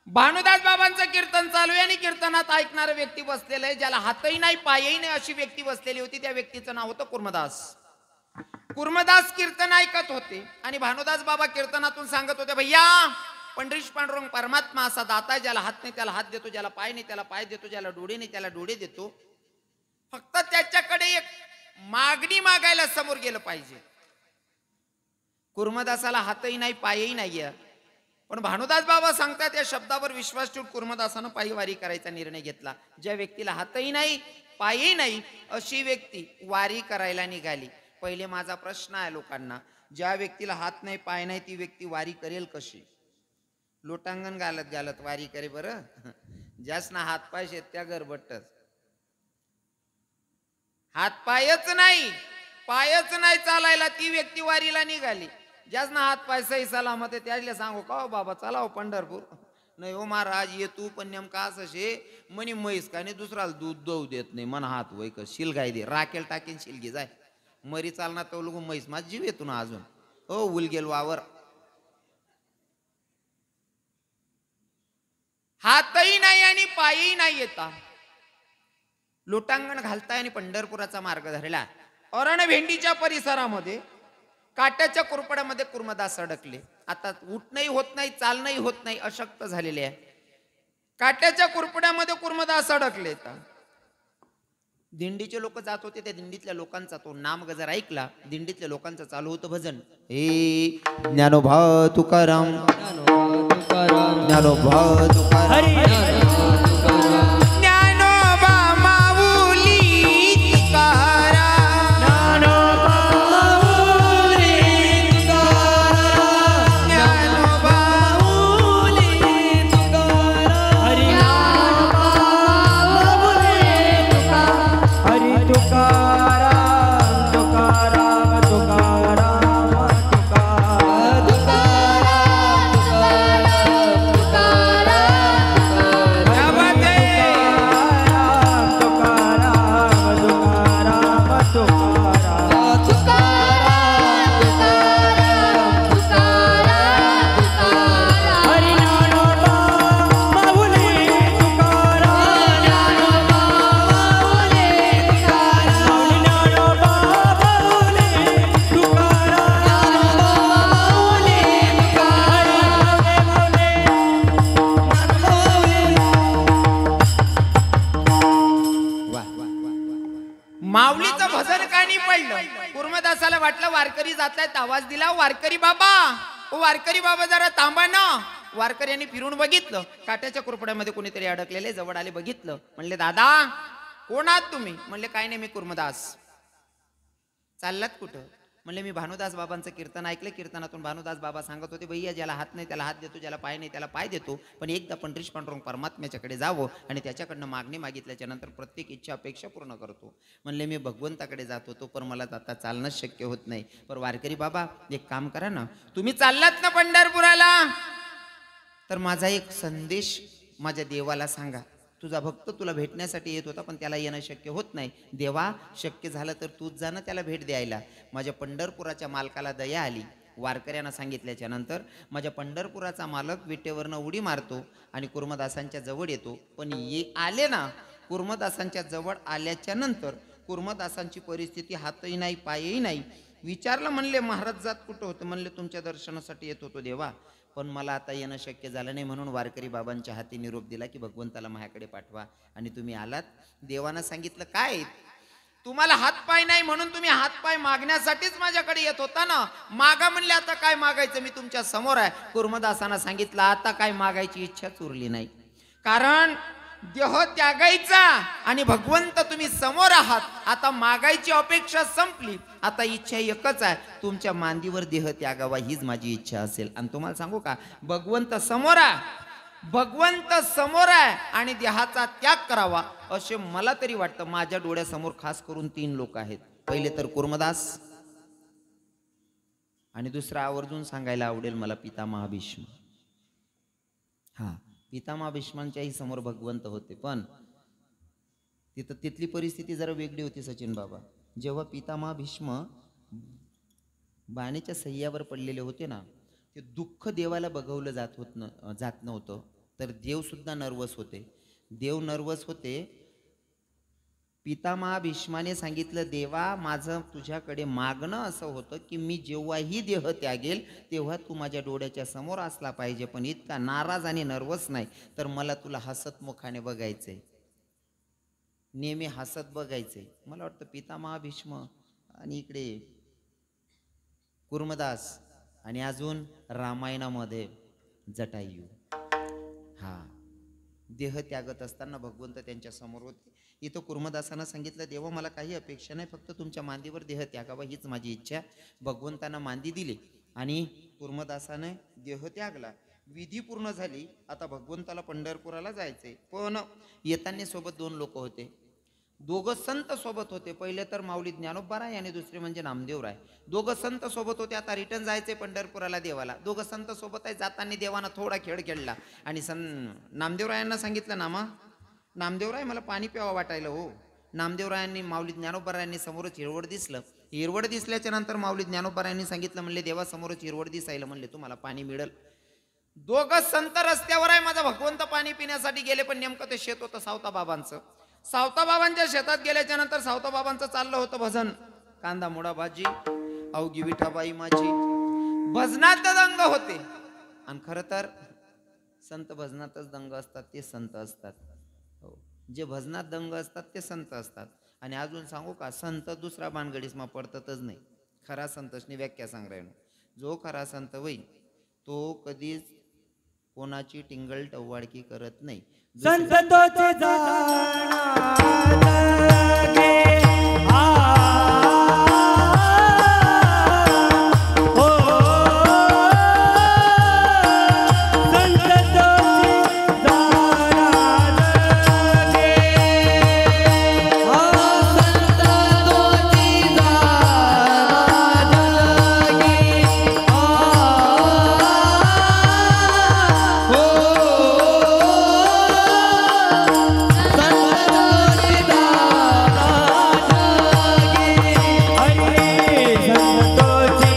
भानुदास बाबांचं कीर्तन चालू आहे आणि कीर्तनात ऐकणारा व्यक्ती बसलेला आहे, ज्याला हातही नाही पायही नाही अशी व्यक्ती बसलेली होती. त्या व्यक्तीचं नाव होतं कुर्मदास. कुर्मदास कीर्तन ऐकत होते आणि भानुदास बाबा कीर्तनातून सांगत होते, भैया पंढरीश पांडुरंग परमात्मा असा दाता, ज्याला हात नाही त्याला हात देतो, ज्याला पाय नाही त्याला पाय देतो, ज्याला डोळे नाही त्याला डोळे देतो. फक्त त्याच्याकडे एक मागणी मागायला समोर गेलं पाहिजे. कुर्मदासाला हातही नाही पायही नाहीये, पण भानुदास बाबा सांगतात या शब्दावर विश्वास ठेवून कुर्मदासानं पायी वारी करायचा निर्णय घेतला. ज्या व्यक्तीला हातही नाही पायही नाही अशी व्यक्ती वारी करायला निघाली. पहिले माझा प्रश्न आहे लोकांना, ज्या व्यक्तीला हात नाही पाय नाही ती व्यक्ती वारी करेल कशी? लोटांगण घालत घालत वारी करे बरं. ज्यासना हात पाय शेत त्या गरबट्टच. हात पायच नाही चालायला ती व्यक्ती वारीला निघाली. ज्यासना हात पाय सही सलामत आहे त्याला सांगू का हो बाबा चला हो पंढरपूर? नाही हो महाराज ये तू, पण नेमका असं शे म्हणे म्हैस का नाही दुसराला दूध देऊ देत नाही मन हात वय का शिलगाय दे राखेल टाकेन शिलगी जाय मरी चालणार तो लोक म्हैस माझ जीव येतो ना अजून. हो उल गेल वावर. हातही नाही आणि पायही नाही येता लोटांगण घालताय आणि पंढरपुराचा मार्ग धरला. अरण भेंडीच्या परिसरामध्ये काट्याच्या कुरपड्यामध्ये कुर्मदास अडकले. आता उठणंही होत नाही चालणंही होत नाही अशक्त झालेले आहे. काट्याच्या कुरपड्यामध्ये कुर्मदास अडकले. दिंडीचे लोक जात होते, त्या दिंडीतल्या लोकांचा तो नाम गजर ऐकला. दिंडीतल्या लोकांचं चालू होतं भजन. हे ज्ञानोबा तुकाराम ज्ञानोबा तुकाराम हरी ज्ञानोबा माऊली तुकाराम ज्ञानोबा माऊली तुकाराम ज्ञानोबा माऊली तुकाराम हरी ज्ञानोबा माऊली तुकाराम हरी तुकाराम तुकाराम तुकाराम तुकाराम क्या बात है माऊलीचं भजन का नाही पडलं कुर्मदासाला वाटलं वारकरी जातायत आवाज दिला वारकरी बाबा ओ वारकरी बाबा जरा थांबा ना वारकऱ्यांनी फिरून बघितलं काट्याच्या कुरपड्यामध्ये कोणीतरी अडकलेले जवळ आले बघितलं म्हणले दादा कोण आहात तुम्ही म्हणले काय नाही मी कुर्मदास चाललात कुठं म्हणले मी भानुदास बाबांचं कीर्तन ऐकलं कीर्तनातून भानुदास बाबा सांगत होते भैया ज्याला हात नाही त्याला हात देतो ज्याला पाय नाही त्याला पाय देतो पण एकदा पंढरीश पांडुरंग परमात्म्याच्याकडे जावं आणि त्याच्याकडनं मागणी मागितल्याच्या नंतर प्रत्येक इच्छा अपेक्षा पूर्ण करतो म्हणले मी भगवंताकडे जात होतो पण मला आता चालणंच शक्य होत नाही पण वारकरी बाबा एक काम करा ना तुम्ही चाललात ना पंढरपुराला तर माझा एक संदेश माझ्या देवाला सांगा तुझा भक्त तुला भेटण्यासाठी येत होता पण त्याला येणं शक्य होत नाही देवा शक्य झालं तर तूच जाणं त्याला भेट द्यायला माझ्या पंढरपुराच्या मालकाला दया आली वारकऱ्यांना सांगितल्याच्या नंतर माझ्या पंढरपुराचा मालक विटेवरनं उडी मारतो आणि कुर्मदासांच्या जवळ येतो पण आले ना कुर्मदासांच्या जवळ आल्याच्या नंतर कुर्मदासांची परिस्थिती हातही नाही पायही नाही विचारलं म्हणले महाराज जात कुठं होतं म्हणले तुमच्या दर्शनासाठी येत होतो देवा पण मला आता येणं शक्य झालं नाही म्हणून वारकरी बाबांच्या हाती निरोप दिला की भगवंताला माझ्याकडे पाठवा आणि तुम्ही आलात देवानं सांगितलं काय तुम्हाला हातपाय नाही म्हणून तुम्ही हातपाय मागण्यासाठीच माझ्याकडे येत होता ना मागा म्हणले आता काय मागायचं मी तुमच्या समोर आहे कुर्मदासांना सांगितलं आता काय मागायची इच्छाच उरली नाही कारण देह त्यागायचा आणि भगवंत तुम्ही समोर आहात आता मागायची अपेक्षा संपली आता इच्छा एकच आहे तुमच्या मांदीवर देह त्यागावा हीच माझी इच्छा असेल आणि तुम्हाला सांगू का भगवंत समोर आहे आणि देहाचा त्याग करावा असे मला तरी वाटतं माझ्या डोळ्यासमोर खास करून 3 लोक आहेत पहिले तर कुर्मदास आणि दुसरा आवर्जून सांगायला आवडेल मला पितामह भीष्म हा पितामह भीष्मांच्याही समोर भगवंत होते पण तिथली परिस्थिती जरा वेगळी होती सचिन बाबा जेव्हा पितामह भीष्म बाणेच्या सह्यावर पडलेले होते ना ते दुःख देवाला बघवलं जात नव्हतं तर देव सुद्धा नर्वस होते पितामह भीष्माने सांगितलं देवा माझं तुझ्याकडे मागणं असं होतं की मी जेव्हाही देह त्यागेल तेव्हा तू माझ्या डोळ्याच्या समोर असला पाहिजे पण इतका नाराज आणि नर्वस नाही तर मला तुला हसतमुखाने बघायचंय नेहमी हसत बघायचंय मला वाटतं पितामह भीष्म आणि इकडे कुर्मदास आणि अजून रामायणामध्ये जटायू हा देह त्यागत असताना भगवंत त्यांच्या समोर होते इथं कुर्मदासांना सांगितलं देवा मला काही अपेक्षा नाही फक्त तुमच्या मांदीवर देह त्यागावा हीच माझी इच्छा भगवंतांना मांदी दिली आणि कुर्मदासाने देह त्यागला विधी पूर्ण झाली आता भगवंताला पंढरपुराला जायचंय पण येताना सोबत 2 लोक होते दोघं संत सोबत होते पहिले तर माऊली ज्ञानोबाराय आणि दुसरे म्हणजे नामदेवराय दोघं संत सोबत होते आता रिटर्न जायचे पंढरपुराला देवाला दोघं संत सोबत आहे जाताना देवाना थोडा खेळ खेळला आणि नामदेवरायांना सांगितलं नामदेवराय मला पाणी प्यावा वाटायला हो नामदेवरायांनी माऊली ज्ञानोबारायांनी समोरच हिरवड दिसल्याच्या नंतर माऊली ज्ञानोबारायांनी सांगितलं म्हणले देवा समोरच हिरवड दिसायला म्हणले तुम्हाला पाणी मिळेल दोघं संत रस्त्यावर आहे माझा भगवंत पाणी पिण्यासाठी गेले पण नेमकं ते शेत होतं सावताबाबांचं सावताबाबांच्या शेतात गेल्याच्या नंतर सावताबाबांचं चाललं होतं भजन कांदा मुडा भाजी अवघी विठाबाई माझी भजनात दंग होते आणि खरं तर संत भजनातच दंग असतात ते संत असतात हो जे भजनात दंग असतात ते संत असतात आणि अजून सांगू का संत दुसरा भानगडीसमा पडतच नाही खरा संतसनी व्याख्या सांग राहिनो जो खरा संत होईल तो कधीच कोणाची टिंगल टव्वाडकी करत नाही. संतोचे जाणा जगे ओ संतोचे जाणा जगे संतोचे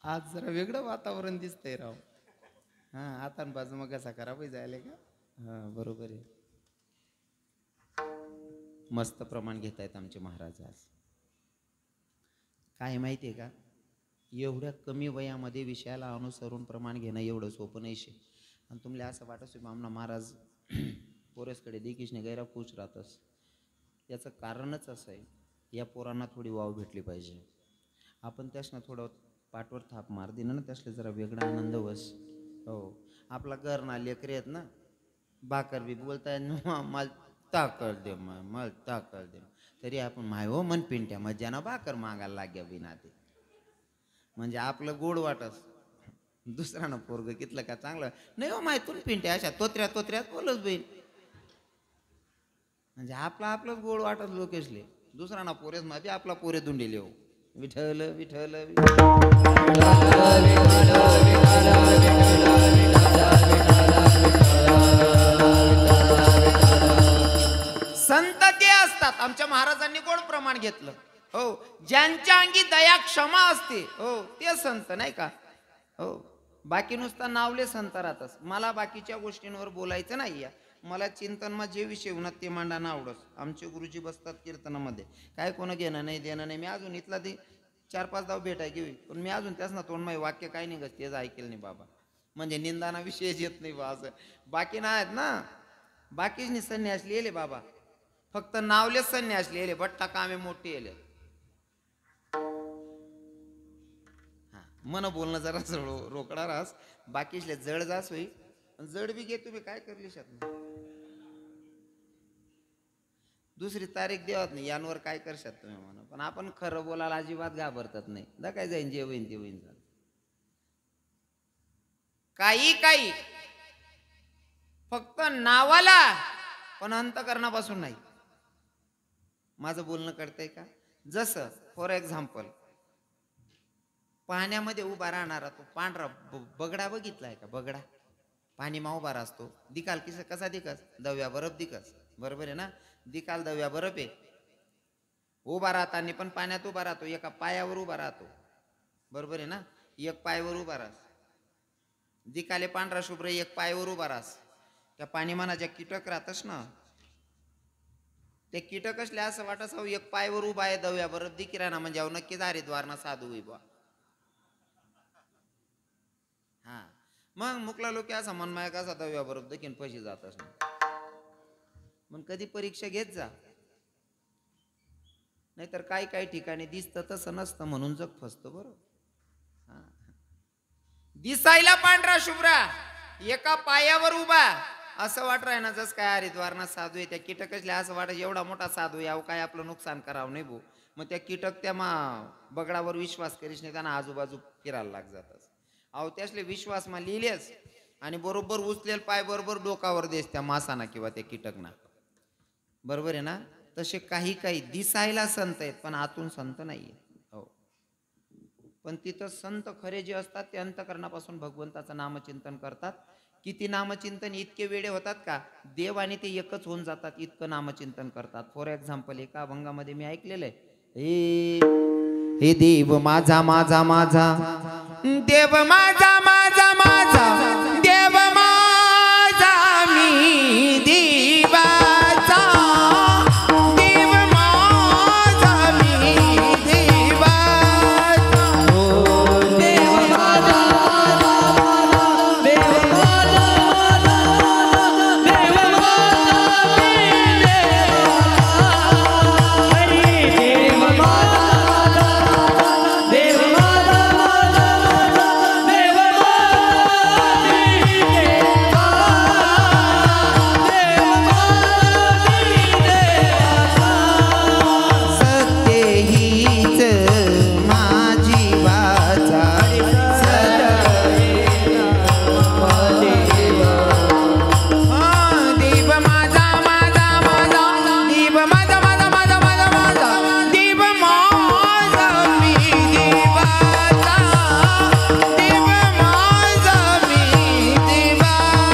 आज जरा वेगळं वातावरण दिसतंय राव. हा आता बाजू मग कसा खराब जायला का. हा बरोबर आहे. मस्त प्रमाण घेत आहेत आमचे महाराज आज. काय माहिती आहे का, एवढ्या कमी वयामध्ये विषयाला अनुसरून प्रमाण घेणं एवढं सोपं नाही शे. आणि तुम्हाला असं वाटत आमना महाराज पोरेसकडे देखीशने गैरा खुश राहतस. याचं कारणच असं आहे, या पोरांना थोडी वाव भेटली पाहिजे. आपण त्यासनं थोडं पाठवर थाप मार दिनं ना, त्यासले जरा वेगळा आनंद वस. हो आपला घर ना लेकरे आहेत ना, भाकर बी बोलताय मला ताकद दे, मला ताकद दे, तरी आपण माय हो मन पिंट्या मज्जाना भाकर मागायला लाग्या बिना ते. म्हणजे आपलं गोड वाटस. दुसऱ्यानं पोरग कितलं का चांगलं नाही हो माहितून पिंट्या अशा तोत्र्यात बोलच बहीण. म्हणजे आपलंच गोड वाटत लोकेशले. दुसऱ्याना पोरेच माझे आपला पोरे धुंडेले हो. विठ्ठल विठ्ठल संत ते असतात. आमच्या महाराजांनी गोड प्रमाण घेतलं. हो ज्यांच्या अंगी दया क्षमा असते हो ते संत नाही का. हो बाकी नुसता नावले संत राहतस. मला बाकीच्या गोष्टींवर बोलायचं नाही. मला चिंतनमा जे विषय होणार ते मांडायला आवडत. आमचे गुरुजी बसतात कीर्तनामध्ये, काय कोण घेणं नाही देणं नाही. मी अजून इथला ते 4-5 धाव भेटाय घेऊ, पण मी अजून त्याच ना तोंड माझे वाक्य काय निघत तेच ऐकेल नाही बाबा. म्हणजे निंदाना विषयच येत नाही बा. असं बाकी ना आहेत ना, बाकीच संन्यास लिहिले बाबा, फक्त नावलेच संन्यास लिहिले. बट्टा कामे मोठी येले. हा मन बोलणं जरा रोकडा रास. बाकीचले जड जास होई. जड बी घे तुम्ही काय करली शकत. दुसरी तारीख देवत नाही यांवर काय करशात तुम्ही म्हणा. पण आपण खरं बोलायला अजिबात घाबरतात नाही. दा काय जाईन जे होईन ते होईन. काही फक्त नावाला पण अंतकरणापासून नाही. माझं बोलणं कळतंय का. जसं फॉर एक्झाम्पल पाण्यामध्ये उभा राहणारा तो पांढरा बगडा बघितलाय का. बगडा पाणीमा उभा असतो. दिकाल कसा दिकस दव्या बरफ दिकस. बरोबर आहे ना. दिकाल दव्या बरफ आहे. उभा राहताना पण पाण्यात उभा राहतो. एका पायावर उभा राहतो. बरोबर आहे ना. एक पायावर उभा राहस. दिकाले पांढरा शुभ्र एक पायावर उभा राहस. त्या पाणीमाना ज्या कीटक राहतस ना, ते कीटक असले असं वाटस एक पायावर उभा आहे दव्या बरफ दिकी राहणार. म्हणजे अहो नक्कीच हरिद्वारना साधू उभा. हा मग मुकला लोक असा मनमाय कसा दव्या बरफ देखील पैसे जातच ना. मग कधी परीक्षा घेत जा. नाहीतर काही ठिकाणी दिसतं तसं नसतं म्हणून जग फसतं. बरोबर. हा दिसायला पांढरा शुभ्रा एका पायावर उभा असं वाट राही ना जस काय हरिद्वारना साधू आहे. त्या कीटकसल्या असं वाटत एवढा मोठा साधू याव काय आपलं नुकसान करावं नाही भाऊ. मग त्या कीटक त्या बगडावर विश्वास करीस नाही. त्यांना आजूबाजू फिरायला लाग जातात. अहो त्यासले विश्वास मा लिहिलेच आणि बरोबर उचलेल पाय बरोबर डोकावर देस त्या मासाना किंवा त्या कीटकना. बरोबर आहे ना. तसे काही काही दिसायला संत आहेत पण आतून संत नाहीये. हो. पण तिथं संत खरे जे असतात ते अंतकरणापासून भगवंताचं नामचिंतन करतात. किती नामचिंतन इतके वेडे होतात का देव आणि ते एकच होऊन जातात इतकं नामचिंतन करतात. फॉर एक्झाम्पल एका अभंगामध्ये मी ऐकलेलं आहे, हे देव माझा माझा माझा, देव माझा माझा माझा, देव माझा मी देवाचा, देव माझा मी देवाचा. देव माझा देव माझा देव माझा हरी देव माझा देव माझा देव सत्य हीच माझी वाचा, देव माझा माझा माझा, देव माझा माझा माझा माझा माझा, देव माझा मी देवाचा, देव माझा मी देवाचा.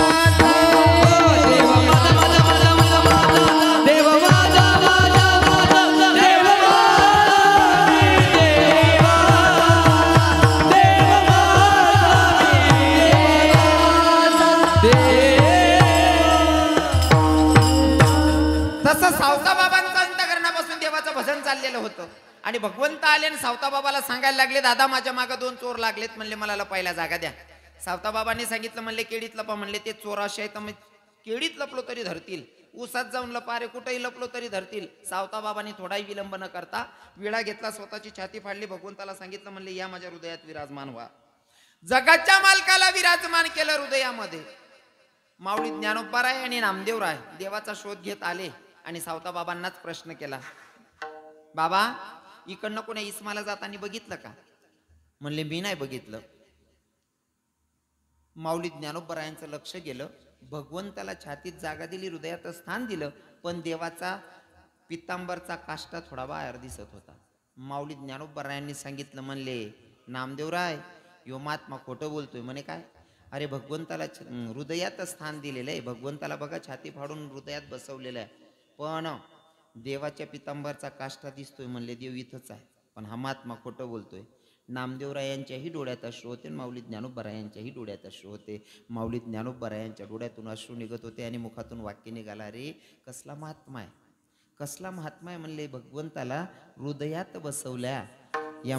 देव माझा देव माझा तसं सावता बाबांचं अंतकरणापासून देवाचं भजन चाललेलं होतं. आणि भगवंत आले आणि सावता बाबाला सांगायला लागले, दादा माझ्या मागे 2 चोर लागलेत. म्हणले मला लपायला जागा द्या. सावता बाबांनी सांगितलं, म्हणले केळीत लपा. म्हणले ते चोर असे आहेत मग केळीत लपलो तरी धरतील, ऊसात जाऊन लपा रे कुठेही लपलो तरी धरतील. सावता बाबांनी थोडाही विलंब न करता विळा घेतला, स्वतःची छाती फाडली, भगवंताला सांगितलं, म्हणले या माझ्या हृदयात विराजमान व्हा. जगाच्या मालकाला विराजमान केलं हृदयामध्ये. माऊली ज्ञानोबाराय आणि नामदेवराय देवाचा शोध घेत आले आणि सावता बाबांनाच प्रश्न केला, बाबा इकडनं कोणा इस्माला जाताना बघितलं का? म्हणले मी नाही बघितलं. माऊली ज्ञानोबारायांचं लक्ष गेलं, भगवंताला छातीत जागा दिली, हृदयात स्थान दिलं, पण देवाचा पितांबरचा काष्टा थोडा बाहेर दिसत होता. माऊली ज्ञानोबारायांनी सांगितलं, म्हणले नामदेवराय यो महात्मा खोटं बोलतोय. म्हणे काय? अरे भगवंताला हृदयात स्थान दिलेलं आहे, भगवंताला बघा छाती फाडून हृदयात बसवलेलं आहे, पण देवाच्या पितांबरचा काष्टा दिसतोय. म्हणले देव इथंच आहे, पण हा महात्मा खोटं बोलतोय. नामदेवरायांच्याही डोळ्यात अश्रू होते आणि माऊली ज्ञानोबारायांच्याही डोळ्यात अश्रू होते. माऊली ज्ञानोबारायांच्या डोळ्यातून अश्रू निघत होते आणि मुखातून वाक्य निघाला, रे कसला महात्मा आहे, कसला महात्मा आहे. म्हणले भगवंताला हृदयात बसवल्या या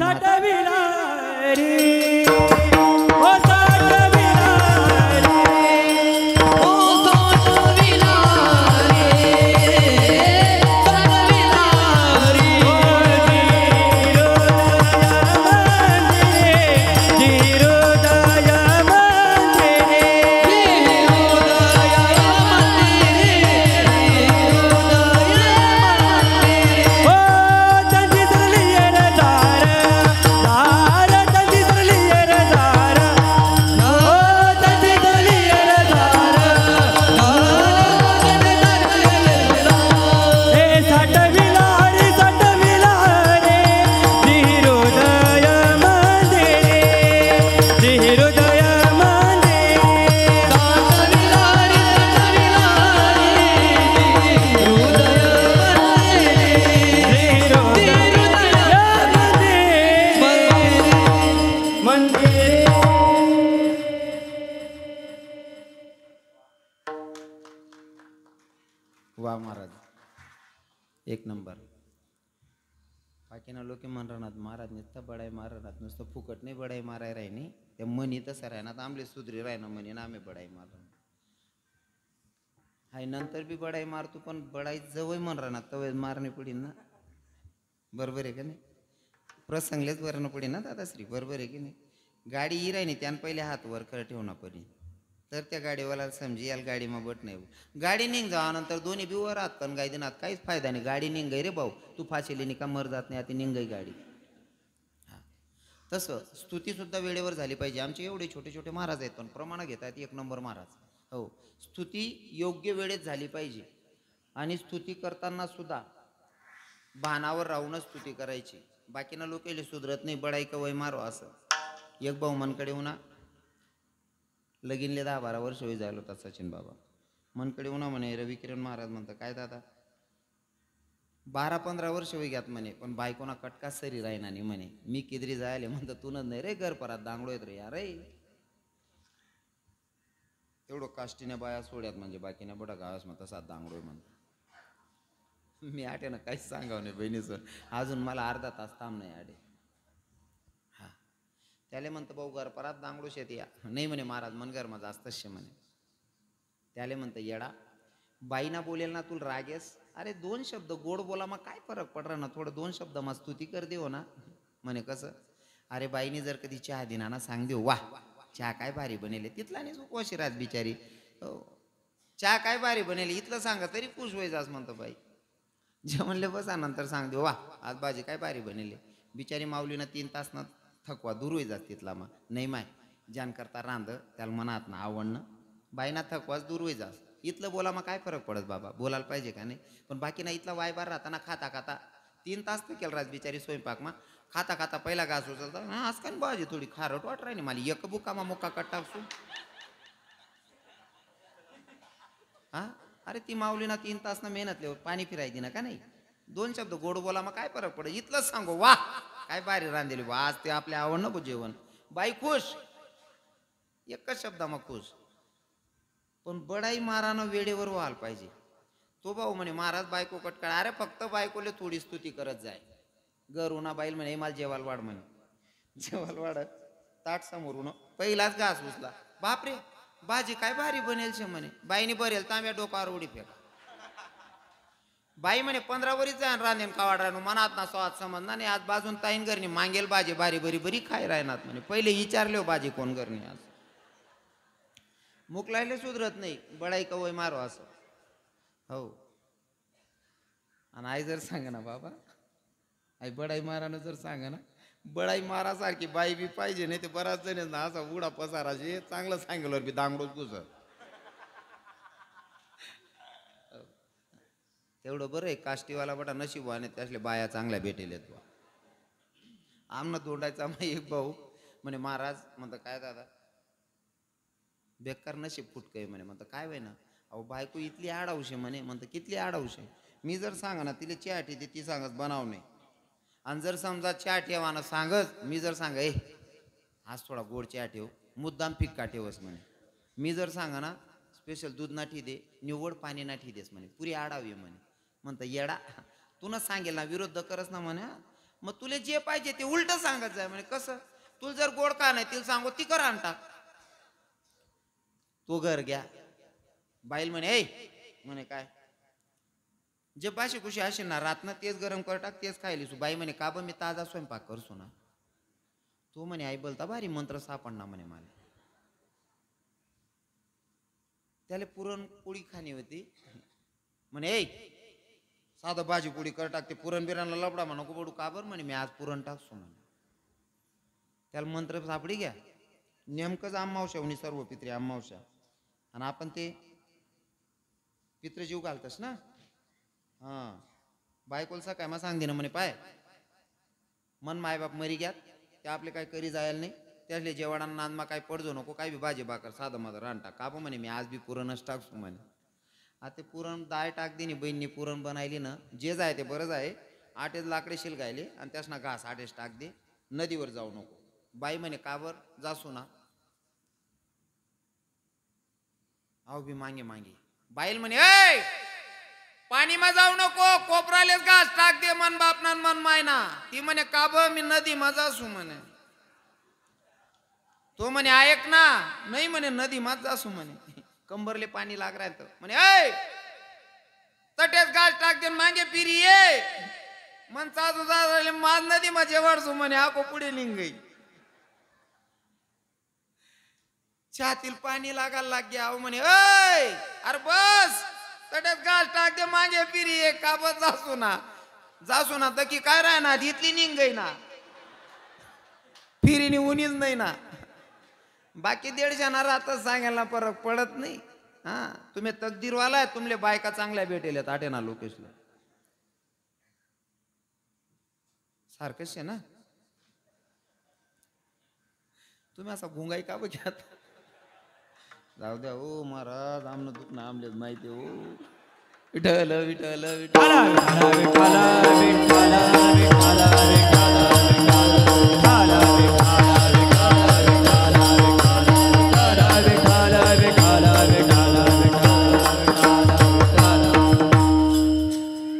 वा महाराज एक नंबर. बाकीना लोक म्हणणार महाराज नुसतं बडाई मारणार, नुसतं फुकट नाही बडाई माराय राहिनी, त्या मनी तसं राहणार आमले सुधरी राहणं म्हणे ना आम्ही बडाई मार हाय नंतर बी बडाई मारतो, पण बडाई जवळ म्हण राहणार तवय मारणे पडीन ना. बरोबर आहे का नाही? प्रसंगलेच वरणं पडे ना दादाश्री. बरोबर आहे की नाही? गाडी ही राहिनी त्यानं पहिले हात वर कर ठेवणं पडी, तर त्या गाडीवाला समजी याल गाडी मग बट नाही. गाडी निघ जावा नंतर दोन्ही बी वर हात पण गाय देणार काहीच फायदा नाही. गाडी निघाई रे भाऊ, तू फाशीली का मर जात नाही आता निघाई गाडी. तसं स्तुती सुद्धा वेळेवर झाली पाहिजे. आमचे एवढे छोटे छोटे महाराज आहेत पण प्रमाण घेतात एक नंबर महाराज. हो, स्तुती योग्य वेळेत झाली पाहिजे. आणि स्तुती करताना सुद्धा भानावर राहूनच स्तुती करायची. बाकीना लोक सुधरत नाही, बडाई का वय मारो असं. एक भाऊ मनकडे उन्हा लगीनले 10-12 वर्ष होई जायला होता सचिन बाबा. मनकडे उन्हा म्हणे रवी किरण महाराज म्हणतं काय दादा 12-15 वर्ष होई घ्यात म्हणे पण बायकोना कटका सरी राहिना नाही म्हणे. मी किदरी जायले म्हणतं तूनच नाही रे घर परत दांगडो येत रे यार रे. एवढं काष्टीने बाया सोड्यात म्हणजे बाकीने बडा गावास मग तसा दांगडोय म्हणतो. मी आट्यानं काहीच सांगावं नाही बहिणीचं. अजून मला अर्धा तास थांब नाही आडे. हा त्याले म्हणतं भाऊ घर परत दांगडो शेत या नाही म्हणे महाराज मन घर माझा असतच शे म्हणे. त्याले म्हणतं येडा बाईना बोलेल ना तुला रागेस. अरे 2 शब्द गोड बोला मग काय फरक पडणार ना. थोडं 2 शब्द मग स्तुती कर देऊ ना. म्हणे कसं. अरे बाईनी जर कधी चहा दिना ना सांग देऊ वा चहा काय भारी बनेले. तिथला नाही उपोशी राहत बिचारी. हो चहा काय भारी बनेले इथलं सांगा तरी खुश व्हायचाच म्हणतं बाई. जेवणले बसा नंतर सांग देऊ वा आज भाजी काय भारी बनेले. बिचारी माऊलीनं 3 तास ना थकवा दूर व्हायचा तिथला. मग नाही माय जान करता रांध त्याला मनात ना आवडणं बाईना थकवाच दूर व्हायचा. इथलं बोला मग काय फरक पडत बाबा बोलायला पाहिजे का नाही. पण बाकी ना इथला वायबार राहताना खाता खाता 3 तास तर केलं राज बिचारी स्वयंपाक मग खाता खाता पहिला घास उचलता हा आज काय भाजी थोडी खारट वाट राहिली मला एक बुका मा मुक्का कट टाकसून. हा अरे ती माऊलीना 3 तास ना मेहनत पाणी फिरायची ना का नाही. 2 शब्द गोड बोला मग काय फरक पडत. इथलंच सांगू वा काय भारी रांधेली वा आज ते आपल्या आवड नको जेवण बाई खुश एकच शब्द मग खुश. पण बडाई मारानं वेळेवर व्हायला पाहिजे. तो भाऊ म्हणे महाराज बायको कटकाळ. अरे फक्त बायकोले थोडी स्तुती करत जाय. घर उन्हा बाईल म्हणे मला जेवाल वाढ म्हणे. जेवाल वाढत ताट समोरून पहिलाच घास उचला बापरे भाजी काय भारी बनेल शे म्हणे. बाईने बरेल तांब्या डोकावर उडी फेक. बाई म्हणे 15 वरीच जाण रांधेन कावाड राहणं मनात ना स्वाद समज ना नाही. आज बाजून ताईन घरनी मागेल भाजी बारी बरी बरी खाय राहणार म्हणे. पहिले विचारले भाजी कोण घरनी आज. मुकलायले सुधरत नाही बडाई कवय मारो असं. हो आणि आई जर सांगा ना बाबा आई बडाई मारानं जर सांगा ना बडाई मारासारखी बाई बी पाहिजे नाही ते बराच जण ना असा उडा पसाराचे चांगलं सांगेल बी दांगडोच गुज. तेवढं बरं आहे काष्टीवाला बटा नशीबवाने त्यासले बाया चांगल्या भेटेल. आमनं तोंडायचा मग एक भाऊ म्हणे महाराज म्हणतं काय दादा बेकार नशीब फुटकय म्हणे. म्हणतं काय वय ना अहो बायको इथली आडावशे म्हणे. म्हणतं कितली आडावशे. मी जर सांगा ना तिला चहा ठेते ती सांगत बनाव नाही. आणि जर समजा चहा ठेवाना सांगत मी जर सांगा ए आज थोडा गोड चहा ठेव मुद्दाम फिक्का ठेवस म्हणे. मी जर सांगा ना स्पेशल दूध नाठी दे निवड पाणी नाठी देस म्हणे पुरी आडावी म्हणे. म्हणतं येडा तू सांगेल ना विरोध करस ना म्हणे. मग तुला जे पाहिजे ते उलट सांगत जाय म्हणे. कसं तुला जर गोड का नाही तिला सांगू ती कर आण टाक. तो घर घ्या बाईल म्हणे ए म्हणे काय जे पाशी कुशी असेल ना रात ना तेच गरम कर टाक तेच खायली. बाई म्हणे का ब मी ताजा स्वयंपाक करसो ना. तो म्हणे आई बोलता भारी मंत्र सापडना म्हणे मला. त्याला पुरणपोळी खाणी होती म्हणे ए साधं भाजी पोळी कर टाकते पुरण बिरांना लपडा म्हणा नको पडू का बरं म्हणे मी आज पुरण टाकसो म्हणे. त्याला मंत्र सापडी घ्या नेमकंच अमावस्या होणी सर्व पित्री अमावस्या. आणि आपण ते पितृजीव घालतस ना. हां बायकोल सकाळ मग सांग दे ना म्हणे पाय मन मायबाप मरी घ्यात ते आपले काय करी जायला नाही. त्यासले जेवणांना नांदमा काय पडजो नको काय बी भाजी भाकर साधं माझं रान टाक का म्हणे मी आज बी पुरणच टाकसो म्हणे. आता ते पुरण डाळ टाक दे बहिणीने पुरण बनायली ना जे जाय ते बरंच आहे. 8 लाकडे शिलगायले आणि त्यासना घास 8 टाक दे नदीवर जाऊ नको. बाई म्हणे का बर जासू ना अहो बी मागे मागे. बाईल म्हणे ए पाणी मा जाऊ नको कोपरालेच घास टाक दे मन बापना मन मायना. ती म्हणे का ब मी नदी मा जासू म्हणे. तो म्हणे ऐक ना नाही म्हणे नदी मात जासू म्हणे. कंबरले पाणी लाग राहत म्हणे ऐ तटेच घास टाक दे मागे पिरी ये मन साजू जा माझ नदी मा जेवाडसू म्हणे आको पुढे लिंगई. छातील पाणी लागायला लाग गया. अहो म्हणे ऐ अरे बस तटेच घास टाक दे मागे पिरी ये का बस जासू ना दकी काय राहणार इथली निंगई ना. फिरीने उनीच नाही ना. बाकी 150 राहतच सांगायला फरक पडत नाही. हा तुम्ही तकदीरवाला आहे, तुमले बायका चांगल्या भेटेल आटेना लोकेशला सारखंच आहे ना. तुम्ही असा गुंगाई का बघ्यात. जाऊ द्या हो महाराज, आमनं दुखणं आमलेच माहिती हो. विठ्ठल विठ्ठल विठ्ठल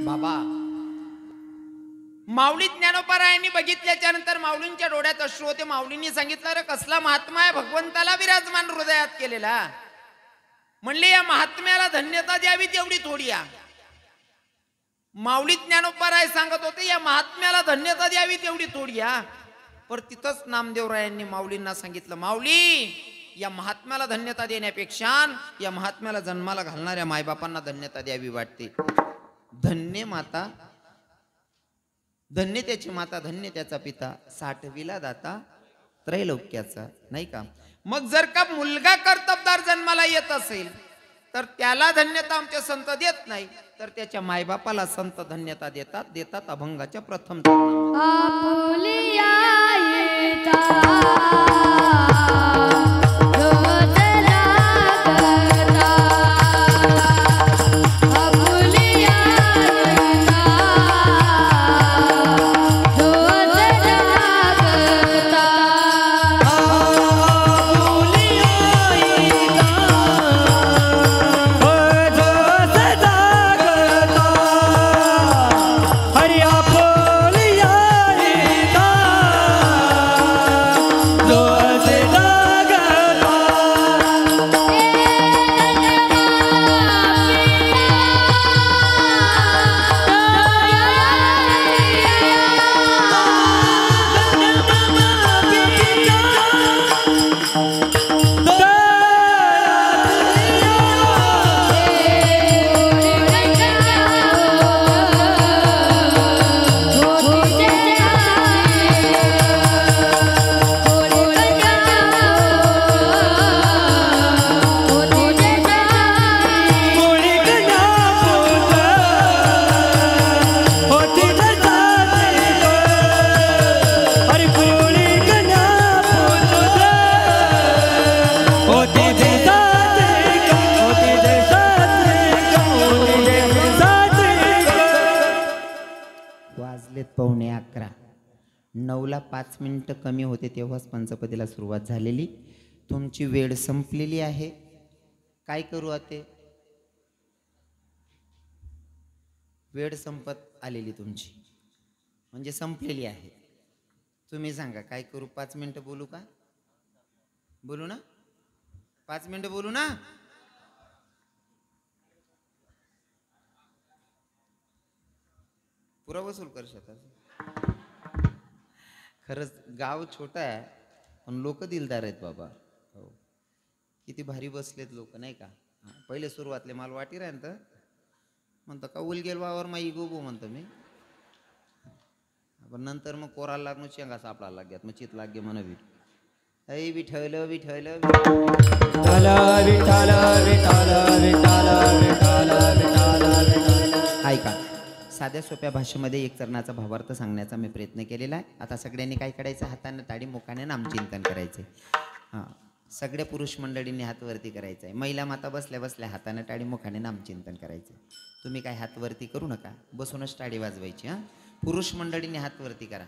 बाबा. माऊली ज्ञानोबरायांनी बघितल्याच्या नंतर माऊलींच्या डोळ्यात अश्रू होते. माऊलींनी सांगितलं, रे कसला महात्मा आहे, भगवंताला विराजमान हृदयात केलेला. म्हणले या महात्म्याला धन्यता द्यावी तेवढी थोडी या. माऊली ज्ञानोबराय सांगत होते, या महात्म्याला धन्यता द्यावी तेवढी थोडी या. पर तिथंच नामदेवरायांनी माऊलींना सांगितलं, माऊली या महात्म्याला धन्यता देण्यापेक्षा या महात्म्याला जन्माला घालणाऱ्या मायबापांना धन्यता द्यावी वाटते. धन्य माता, धन्य त्याची माता, धन्य त्याचा पिता, 60वीला दाता त्रैलोक्याचा, नाही का. मग जर का मुलगा कर्तबदार जन्माला येत असेल तर त्याला धन्यता आमचे संत देत नाही, तर त्याच्या मायबापाला संत धन्यता देतात अभंगाच्या प्रथम पावणे 11. 9ला 5 मिनिटं कमी होते तेव्हाच पंचपदीला सुरुवात झालेली. तुमची वेळ संपलेली आहे. काय करू आता, वेळ संपत आलेली तुमची, म्हणजे संपलेली आहे. तुम्ही सांगा काय करू. 5 मिनिटं बोलू का, बोलू ना, 5 मिनिटं बोलू ना. पुरा वसूल कर शकता. खरंच गाव छोटा आहे पण लोक दिलदार आहेत बाबा. हो किती भारी बसलेत लोक, नाही का. पहिले सुरुवातले माल वाटी राहीन तर म्हणतो का उलगेल वावर माई गोबो म्हणतो मी, पण नंतर मग कोराला लागणं शेंगा सापडायला लागल्यात, मग चित लागे म्हण ऐ विठ्ठल विठ्ठल ऐका. साध्या सोप्या भाषेमध्ये एक चरणाचा भावार्थ सांगण्याचा मी प्रयत्न केलेला आहे. आता सगळ्यांनी काय करायचं, हाताने टाळी मुखाने नामचिंतन करायचे. हां, सगळ्या पुरुष मंडळींनी हात वरती करायचं आहे. महिला माता बसल्या बसल्या हाताने टाळी मुखाने नामचिंतन करायचं. तुम्ही काय हात वरती करू नका, बसूनच टाळी वाजवायची. हां, पुरुष मंडळींनी हात वरती करा.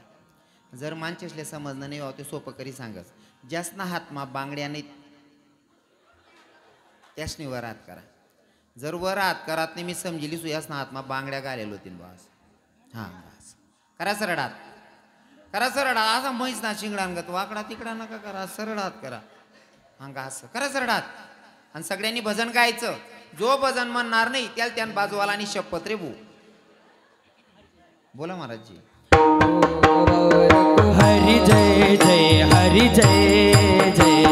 जर मानचेसले समजणं नाही ते सोपं करी सांगस. ज्यासना हात मा बांगड्याने त्यासनी वर हात करा. जर वर हात करात नाही मी समजिली सुयासना हातमा बांगड्या घालेल होती बस. हां बस करा सरळ हात, करा सरळ हात. असा म्हैस ना शिंगडांगत वाकडा तिकडा नका करा, सरळ हात करा. हां का असं करा सरळ हात. आणि सगळ्यांनी भजन गायचं. जो भजन म्हणणार नाही त्याला त्यान बाजूवाला आणि शपथ रे भू. बोला महाराजजी. हरी जय जय हरी जय जय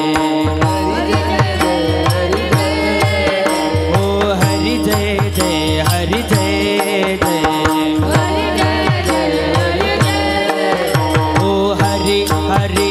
हरी जय जय हरी जय जय ओ हरी हरी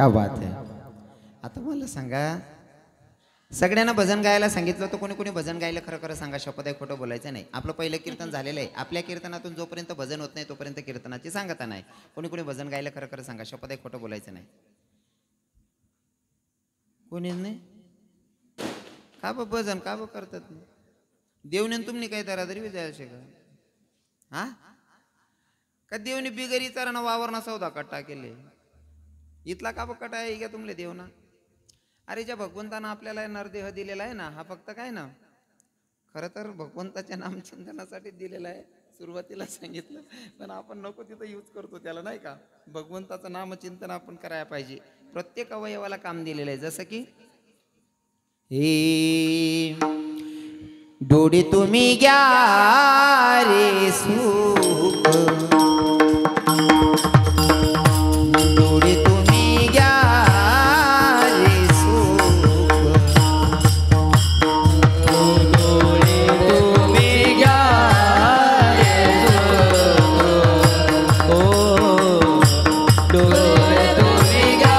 क्या बात आहे. आता मला सांगा, सगळ्यांना भजन गायला सांगितलं तर कोणी कोणी भजन गायला खरं खरं सांगा, शपथ आहे, खोटं बोलायचं नाही. आपलं पहिलं कीर्तन झालेलं आहे. आपल्या कीर्तनातून जोपर्यंत भजन होत नाही तोपर्यंत कीर्तनाची सांगता नाही. कोणी कोणी भजन गायला खरं खरं सांगा, शपथ आहे, खोटं बोलायचं नाही. कोणीच नाही. का बा भजन का बा करतात? देवने तुम्ही काही दरादरी विजायचे का? हा का देवने बिगरी चाराना वावरना सौदा कट्टा केले? इथला का बा कटा आहे का तुमले देवना? अरे ज्या भगवंतानं आपल्याला नरदेह दिलेला आहे ना, हा फक्त काय ना, खरं तर भगवंताच्या नामचिंतनासाठी दिलेला आहे. सुरुवातीला सांगितलं, पण आपण नको तिथं यूज करतो त्याला, नाही का? भगवंताचं नामचिंतन आपण करायला पाहिजे. प्रत्येक अवयवाला काम दिलेलं आहे. जसं की हे डोळे तुम्ही घ्या रे सुख, डोळे तुम्ही घ्या रे सुख, डोळे तुम्ही घ्या रे सुख. ओ डोळे तुम्ही घ्या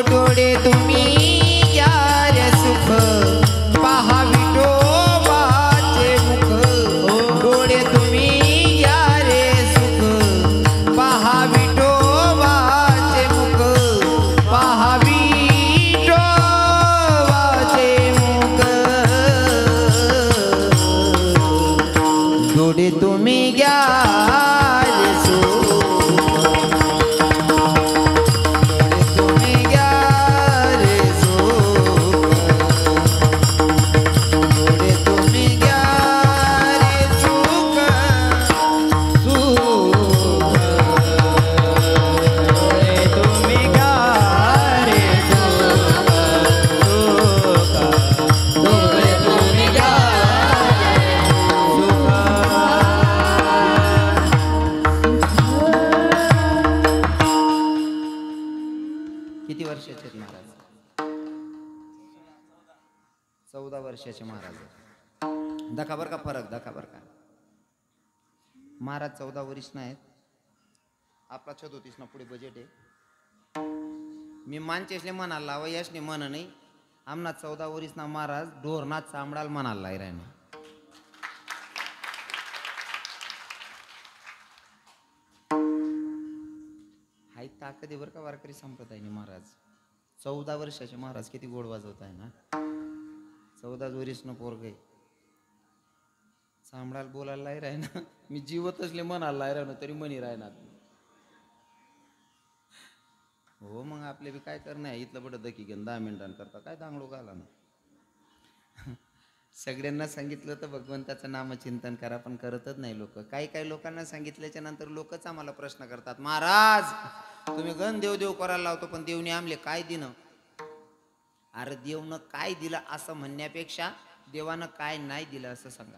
डोळे तुम्ही घ्या रे सुख, पहा विठोबाचे मुख. डोळे तुम्ही घ्या रे सुख, पहा विठोबाचे मुख, पहा विठोबाचे मुख. डोळे तुम्ही घ्या रे सुख, तुम्ही घ्या रे सुख, डोळे तुम्ही घ्या रे सुख, डोळे तुम्ही घ्या रे सुख. डोळे तुम्ही घ्या किती वर्षाचे आहेत महाराज? 14 वर्षाचे महाराज आहेत. दखा बर का फरक, दखा बर का. महाराज 14 वर्ष नाहीत. आपला 36 ना पुढे बजेट आहे. मी मानचेसले म्हणाला लावा, यशने म्हण नाही. आमना 14 वर्ष ना महाराज डोरना चांबडाल म्हणाला लाई राहिना. हाय ताकद आहे बरं का वारकरी संप्रदायाने. महाराज 14 वर्षाचे महाराज किती गोड वाजवत आहे ना. 14 वर्षनं पोरग आहे. चांबडाल बोलायला लाई राहिना. मी जीवत असले म्हणाला लाई राहिना तरी मनी राहणार. हो मग आपले बी काय करणं आहे. इथलं बडं दकी घेऊन 10 मिनिटांकरता काय दांगडो घाला ना. सगळ्यांना सांगितलं तर भगवंताचं नामचिंतन करा, पण करतच नाही लोक. काही काही लोकांना सांगितल्याच्या नंतर लोकच आम्हाला प्रश्न करतात, महाराज तुम्ही गण देव देव करायला लावतो, पण देवने आमले काय दिनं? अरे देवनं काय दिलं असं म्हणण्यापेक्षा देवानं काय नाही दिलं असं सांगा.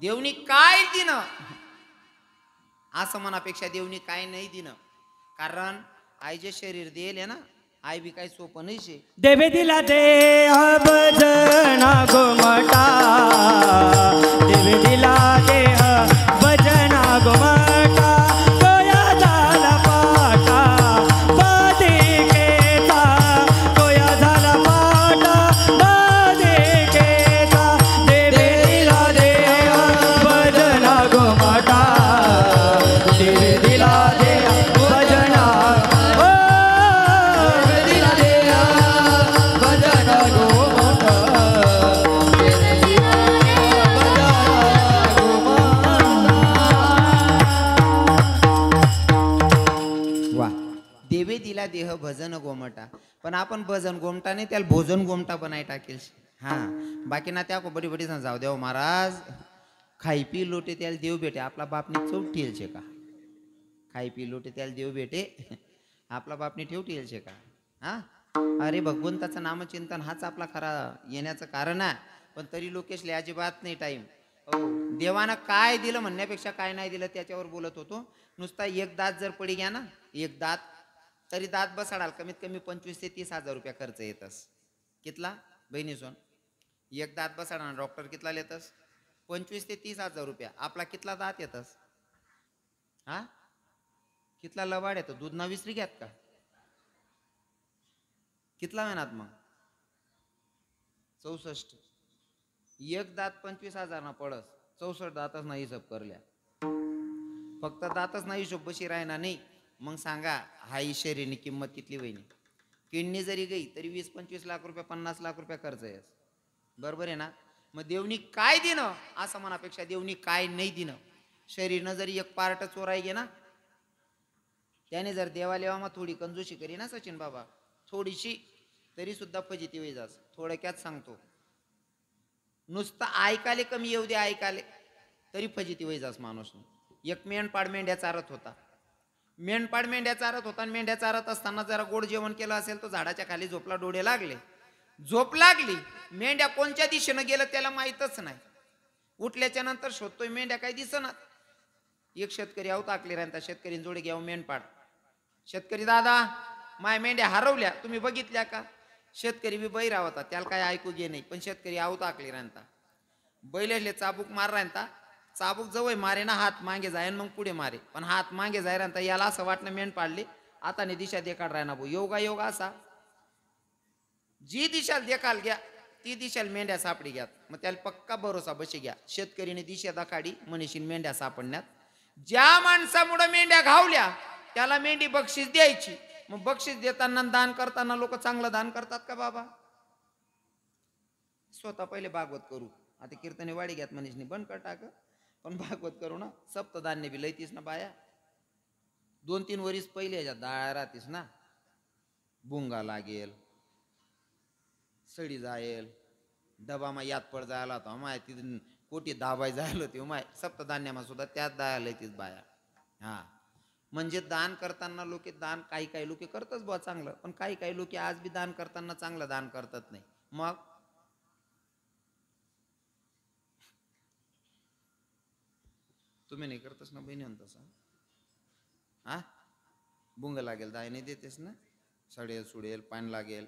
देवनी काय दिनं असं म्हणापेक्षा देवनी काय नाही दिनं. कारण आई जे शरीर देले ना, आई बी काय सोपं नाही शे. देवे दिला देह भजना गोमटा. देवे दिला देह भजना गोमटा. कोया झाला पाटा बाधिकेचा. कोया झाला पाटा बाधिकेचा. देवे दिला देह भजना गोमटा. देवे दिला देह भजना. देवे दिला देह भजन गोमटा. पण आपण भजन गोमटा नाही, त्याला भोजन गोमटा बनाय टाकेल. हा बाकी ना त्या बडी बडी जाऊ देव महाराज. खाई पी लोटे त्याला देव भेटे, आपला बापने चौक ठेल छे का? खाई पी लोटे त्याला देव भेटे, आपला बापने ठेव ठेल छे का? हा अरे भगवंताचं नामचिंतन हाच आपला खरा येण्याचं कारण आहे. पण तरी लोकेशले अजिबात नाही टाईम. देवानं काय दिलं म्हणण्यापेक्षा काय नाही दिलं त्याच्यावर बोलत होतो. नुसता एक दात जर पडी घ्या ना, एक दात, तरी दात बसाडाल कमीत कमी 25 ते 30 हजार रुपया खर्च येतस. कितला बहिणी सोन? एक दात बसाडा डॉक्टर कितला लेतस? 25 ते 30 हजार रुपया. आपला कितला दात येतस? हा कितला लबाड आहे तो दूध ना विसरी घ्यात का कितला महिन्यात मग 64 एक दात 25,000 ना पडस 64 दातच नाही हिशोब करल्या फक्त दातच नाही हिशोब बशी राहणार नाही मग सांगा हा शरीराची किंमत कितली वहिनी किडनी जरी गई तरी 20-25 लाख रुपये 50 लाख रुपये खर्च आहे बरोबर आहे ना मग देवनी काय दिनं असं मनापेक्षा देवनी काय नाही दिनं शरीरनं जरी एक पार्ट चोराय गे ना त्याने जर देवालेवा थोडी कंजूशी करी ना सचिन बाबा थोडीशी तरी सुद्धा फजिती होई जास थोडक्यात सांगतो नुसतं ऐकाले कमी येऊ दे ऐकाले तरी फजिती होई जास माणूस एक मेंढपाळ मेंढ्या चारत होता आणि मेंढ्या चारत असताना जरा गोड जेवण केलं असेल तो झाडाच्या खाली झोपला डोळे लागले झोप लागली मेंढ्या कोणत्या दिशेनं गेलं त्याला माहीतच नाही उठल्याच्या नंतर शोधतोय मेंढ्या काही दिसणार एक शेतकरी आहोत आकली राहता शेतकरी जोडे घ्यावं मेंढपाळ शेतकरी दादा माय मेंढ्या हरवल्या तुम्ही बघितल्या का शेतकरी बी बैरा होता त्याला काय ऐकू घे नाही पण शेतकरी आहोत आकली राहता बैलेले चाबूक मार राहता चाबूक जवळ मारे ना हात मागे जाय मग पुढे मारे पण हात मागे जाय राहता याला असं वाटणं मेंढ पाडली आता दिशा देखाड राहणार भाऊ योगा असा जी दिशाला देखाल घ्या ती दिशाला मेंढ्या सापडी घ्या मग त्याला पक्का भरोसा बशी घ्या शेतकरीने दिशा दाखाडी मनीषीन मेंढ्या सापडण्यात ज्या माणसामुळे मेंढ्या घावल्या त्याला मेंढी बक्षीस द्यायची मग बक्षीस देताना दान करताना लोक चांगलं दान करतात का बाबा स्वतः पहिले भागवत करू आता कीर्तने वाडी घ्यात मनीषनी बंद कर टाक पण भागवत करू ना सप्तधान्य बी लयतीस ना बाया 2-3 वर्ष पहिले याच्यात डाळ्या राहतीस ना बुंगा लागेल सडी जायल डबा मा याद पड जायला होता माय तिथून कोटी दाबाय जायला होती माय सप्तधान्यामा सुद्धा त्यात दायला येतीस बाया हा म्हणजे दान करताना लोक दान काही लोक करतच बुवा चांगलं पण काही लोक आज बी दान करताना चांगलं दान करतात नाही मग तुम्ही नाही करतस ना बहिणी तसं हा बुंग लागेल दाय नाही देतेस ना सडेल सुडेल पाणी लागेल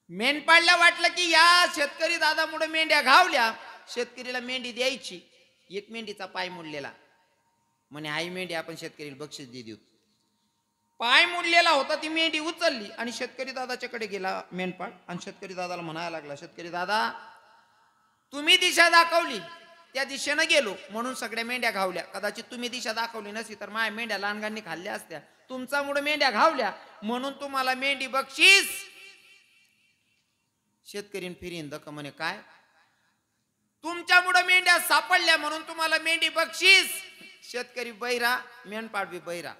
मेंढपाळला वाटलं की या शेतकरी दादामुळे मेंढ्या घावल्या शेतकरीला मेंढी द्यायची एक मेंढीचा पाय मोडलेला म्हणे आई मेंढी आपण शेतकरीला बक्षीस देऊ पाय मोडलेला होता ती मेंढी उचलली आणि शेतकरी दादाच्याकडे गेला मेंढपाळ आणि शेतकरी दादाला म्हणायला लागला शेतकरी दादा तुम्ही दिशा दाखवली त्या दिशेनं गेलो म्हणून सगळ्या मेंढ्या घावल्या कदाचित तुम्ही दिशा दाखवली नसती तर माझ्या मेंढ्या लहानगांनी खाल्ल्या असत्या तुमच्यामुळे मेंढ्या घावल्या म्हणून तुम्हाला मेंढी बक्षीस शेतकरीन फिरीन दक म्हणे काय तुमच्यामुळे मेंढ्या सापडल्या म्हणून तुम्हाला मेंढी बक्षीस शेतकरी बैरा मेंढपाळ बी बैरा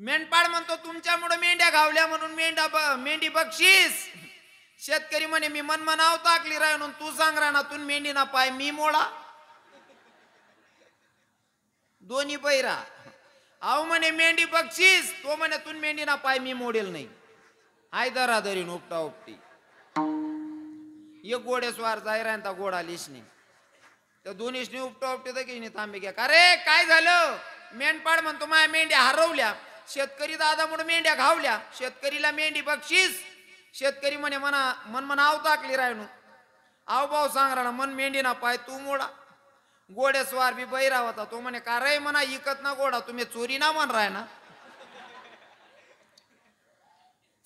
मेंढपाळ म्हणतो तुमच्यामुळे मेंढ्या घावल्या म्हणून मेंढी बक्षीस शेतकरी म्हणे मी मनमनाव टाकली राहून तू सांग रानातून मेंढी ना पाय मी मोडा दोन्ही बैरा अहो म्हणे मेंढी बक्षीस तो म्हणे तू मेंढी ना पाय मी मोडेल नाही हाय दरादरीन उपटा उपटी एक घोडेस्वार जाय राहता घोडा लिसने त्या दोन्हीशनी उपटा उपटे दे थांबे घ्या का रे काय झालं मेंढपाळ म्हणतो माझ्या मेंढ्या हरवल्या शेतकरी दादामुळे मेंढ्या घावल्या शेतकरीला मेंढी बक्षीस शेतकरी म्हणे मन आव टाकली राहणू आव भाऊ सांग राहणार मन मेंढी ना पाय तू मोडा घोडेस्वार बी बैरा होता तो म्हणे का रे म्हणा इकत ना घोडा तुम्ही चोरी ना म्हण राय ना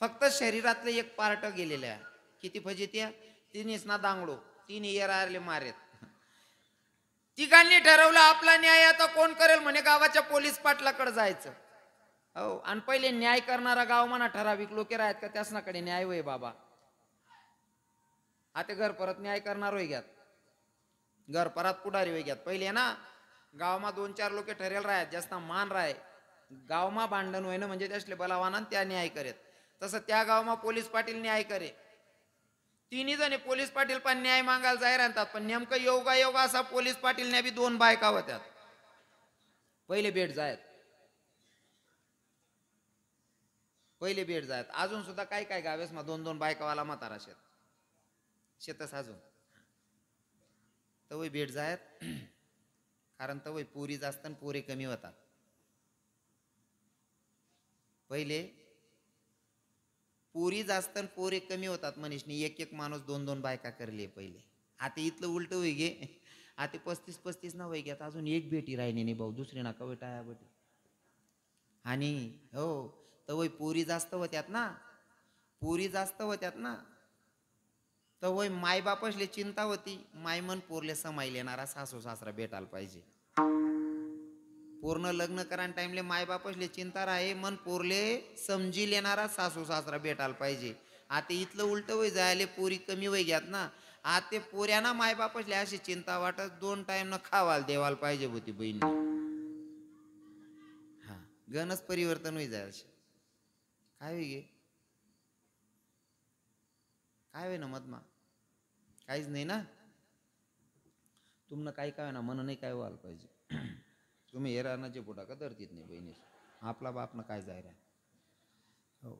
फक्त शरीरातले एक पार्ट गेलेले आहे किती फजिती तिन्हीच ना दांगडो तिन्ही येरारले मारेत तिघांनी ठरवलं आपला न्याय आता कोण करेल म्हणे गावाच्या पोलीस पाटलाकडे जायचं हो आणि पहिले न्याय करणारा गाव म्हणा ठराविक लोक राहत का त्यासनाकडे न्याय होय बाबा आता घर परत न्याय करणार होय घ्यात घर परत पुढारी होय घ्यात पहिले ना गावमा 2-4 लोक ठरेल राहत जास्त मान राय गावमा भांडण होय ना म्हणजे त्यासले बलावाना त्या न्याय करेत तसं त्या गावमा पोलीस पाटील न्याय करे तिन्ही जणी पोलीस पाटील पण न्याय मागायला जाय राहतात पण नेमकं योगा असा पोलीस पाटील ने बी 2 बायका होत्यात पहिले भेट जायत अजून सुद्धा काय गावेस मग 2-2 बायकावाला म्हातारा शेतच अजून तवय भेट जायत कारण तवय पोरी जास्त आणि पोरे कमी होतात पहिले पोरी जास्त आणि पोरे कमी होतात मनीषनी एक माणूस 2-2 बायका करले पहिले आता इथलं उलट होई गे. आता 35 ना वय घ्यात अजून एक बेटी राहिली नाही भाऊ, दुसरी ना कवय टाया बेटी. आणि हो तर वय पोरी जास्त होत्यात ना, पोरी जास्त होत्यात ना, तर वय माय बापसले चिंता होती. माय मन पोरले समाईल येणारा सासू सासरा भेटायला पाहिजे. पूर्ण लग्न करान टाइमले माय बापसले चिंता राहे, मन पोरले समजी येणारा सासू सासरा भेटायला पाहिजे. आता इथलं उलट वय जायले पोरी कमी वय घ्यात ना. आता ते पोऱ्यांना माय बापसले अशी चिंता वाटत 2 टाइम न खावाल देवाला पाहिजे होती बहिणी. हा गणच परिवर्तन होई जाय. काय होई गे, काय होय ना मधमा, काहीच नाही ना. तुमनं काही काय ना मन नाही काय व्हायला पाहिजे. तुम्ही हे राहण्याचे पोटा का धरतीत नाही बहिणी, आपला बापनं काय जायला. हो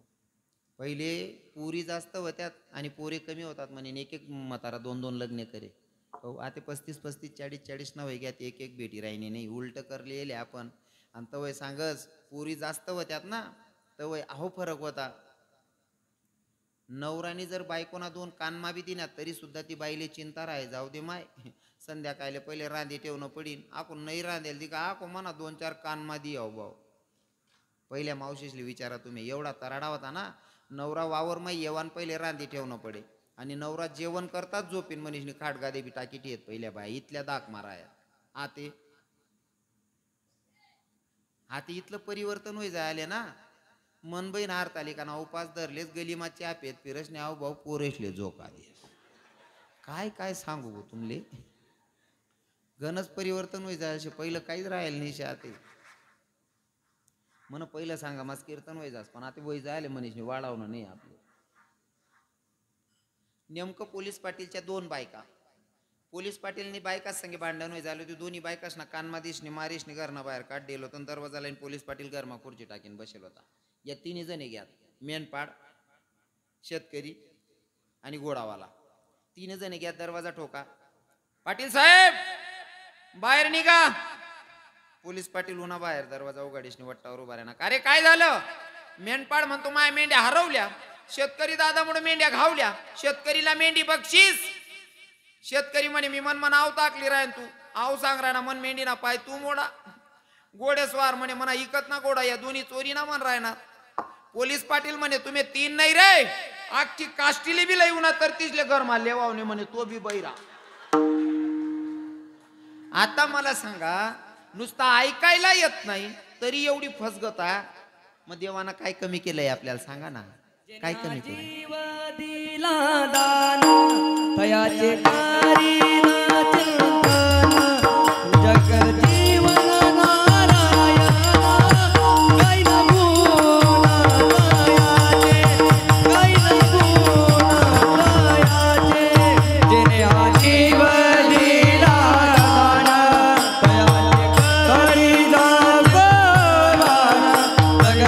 पहिले पुरी जास्त होत्यात आणि पोरे कमी होतात म्हणे, एक एक म्हातारा 2-2 लग्न करे. हो आता 35-35 40-40 ना वय घ्यात एक एक बेटी राहिनी नाही. उलट करले आपण. आणि तवय सांगच पुरी जास्त होत्यात ना, तवय अहो फरक होता. नवरानी जर बायकोना 2 कानमा बी दिना तरी सुद्धा ती बाईले चिंता राहे, जाऊ दे माय संध्याकाळले पहिले रांधी ठेवणं पडीन. आपण नाही रांधेल ती का आको म्हणा 2-4 कानमा दी आहो भाऊ. पहिल्या मावशीसले विचारा तुम्ही, एवढा तराडा होता ना. नवरा वावर मै येवान पहिले रांधी ठेवणं पडे आणि नवरा जेवण करताच झोपीन मनीषनी खाटगादे बी टाकीटी येत पहिल्या बाय इथल्या दाक माराया. आते इथलं परिवर्तन होई जायले ना. मन बहीण हारताली का ना उपास धरलेच गलीमाचे आपेत फिरसने आहो भाऊ पोरेसले झोका दे. काय काय सांगू गो तुमले, गणच परिवर्तन होई जायचे. पहिलं काहीच राहील नाही आते. मन पहिलं सांगा माझ कीर्तन वय जास, पण आता वय जायले मनीषने वाढवणं नाही आपलं. नेमकं पोलीस पाटीलच्या 2 बायका, पोलीस पाटीलनी बायकाच संगे भांडण होई झालं. ते दोन्ही बायकास ना कानमा दिसणे मारीशने घरना बाहेर काढ दिलं होतं. दरवाजा लाईन पोलीस पाटील घरमा खुर्ची टाकीन बसेल होता. या 3 जणी घ्यात, मेनपाड, शेतकरी आणि घोडावाला. 3 जणी घ्यात. दरवाजा ठोका, पाटील साहेब बाहेर निघा. पोलीस पाटील उन्हा बाहेर, दरवाजा उघडीशने वट्टावर उभा राहणार. अरे काय झालं. मेंढपाळ म्हणतो माय मेंढ्या हरवल्या. शेतकरी दादा म्हणून मेंढ्या घावल्या. शेतकरीला मेंढी बक्षीस. शेतकरी म्हणे मी मन आव टाकली राहीन तू आव सांग राहणार मन मेंढी ना पाय तू मोडा. घोडेस्वार म्हणे म्हणा इकत ना घोडा, या दोन्ही चोरी ना मन राहणार. पोलीस पाटील म्हणे तुम्ही 3 नाही रे, आखी काष्टीली बी लई उन्हा तर तिसले घर मारले वावणे म्हणे तो बी बैरा. आता मला सांगा नुसता ऐकायला येत नाही तरी एवढी फसगता. मग देवाना काय कमी केलंय आपल्याला सांगा ना, काय कमी केलं. जीव दिला दान तयाचे करीना चिंतन, जग जीवन नारायण काही न गुण तयाचे, काही न गुण तयाचे. जेने जीव दिला दान तयाचे करीना गवान, जग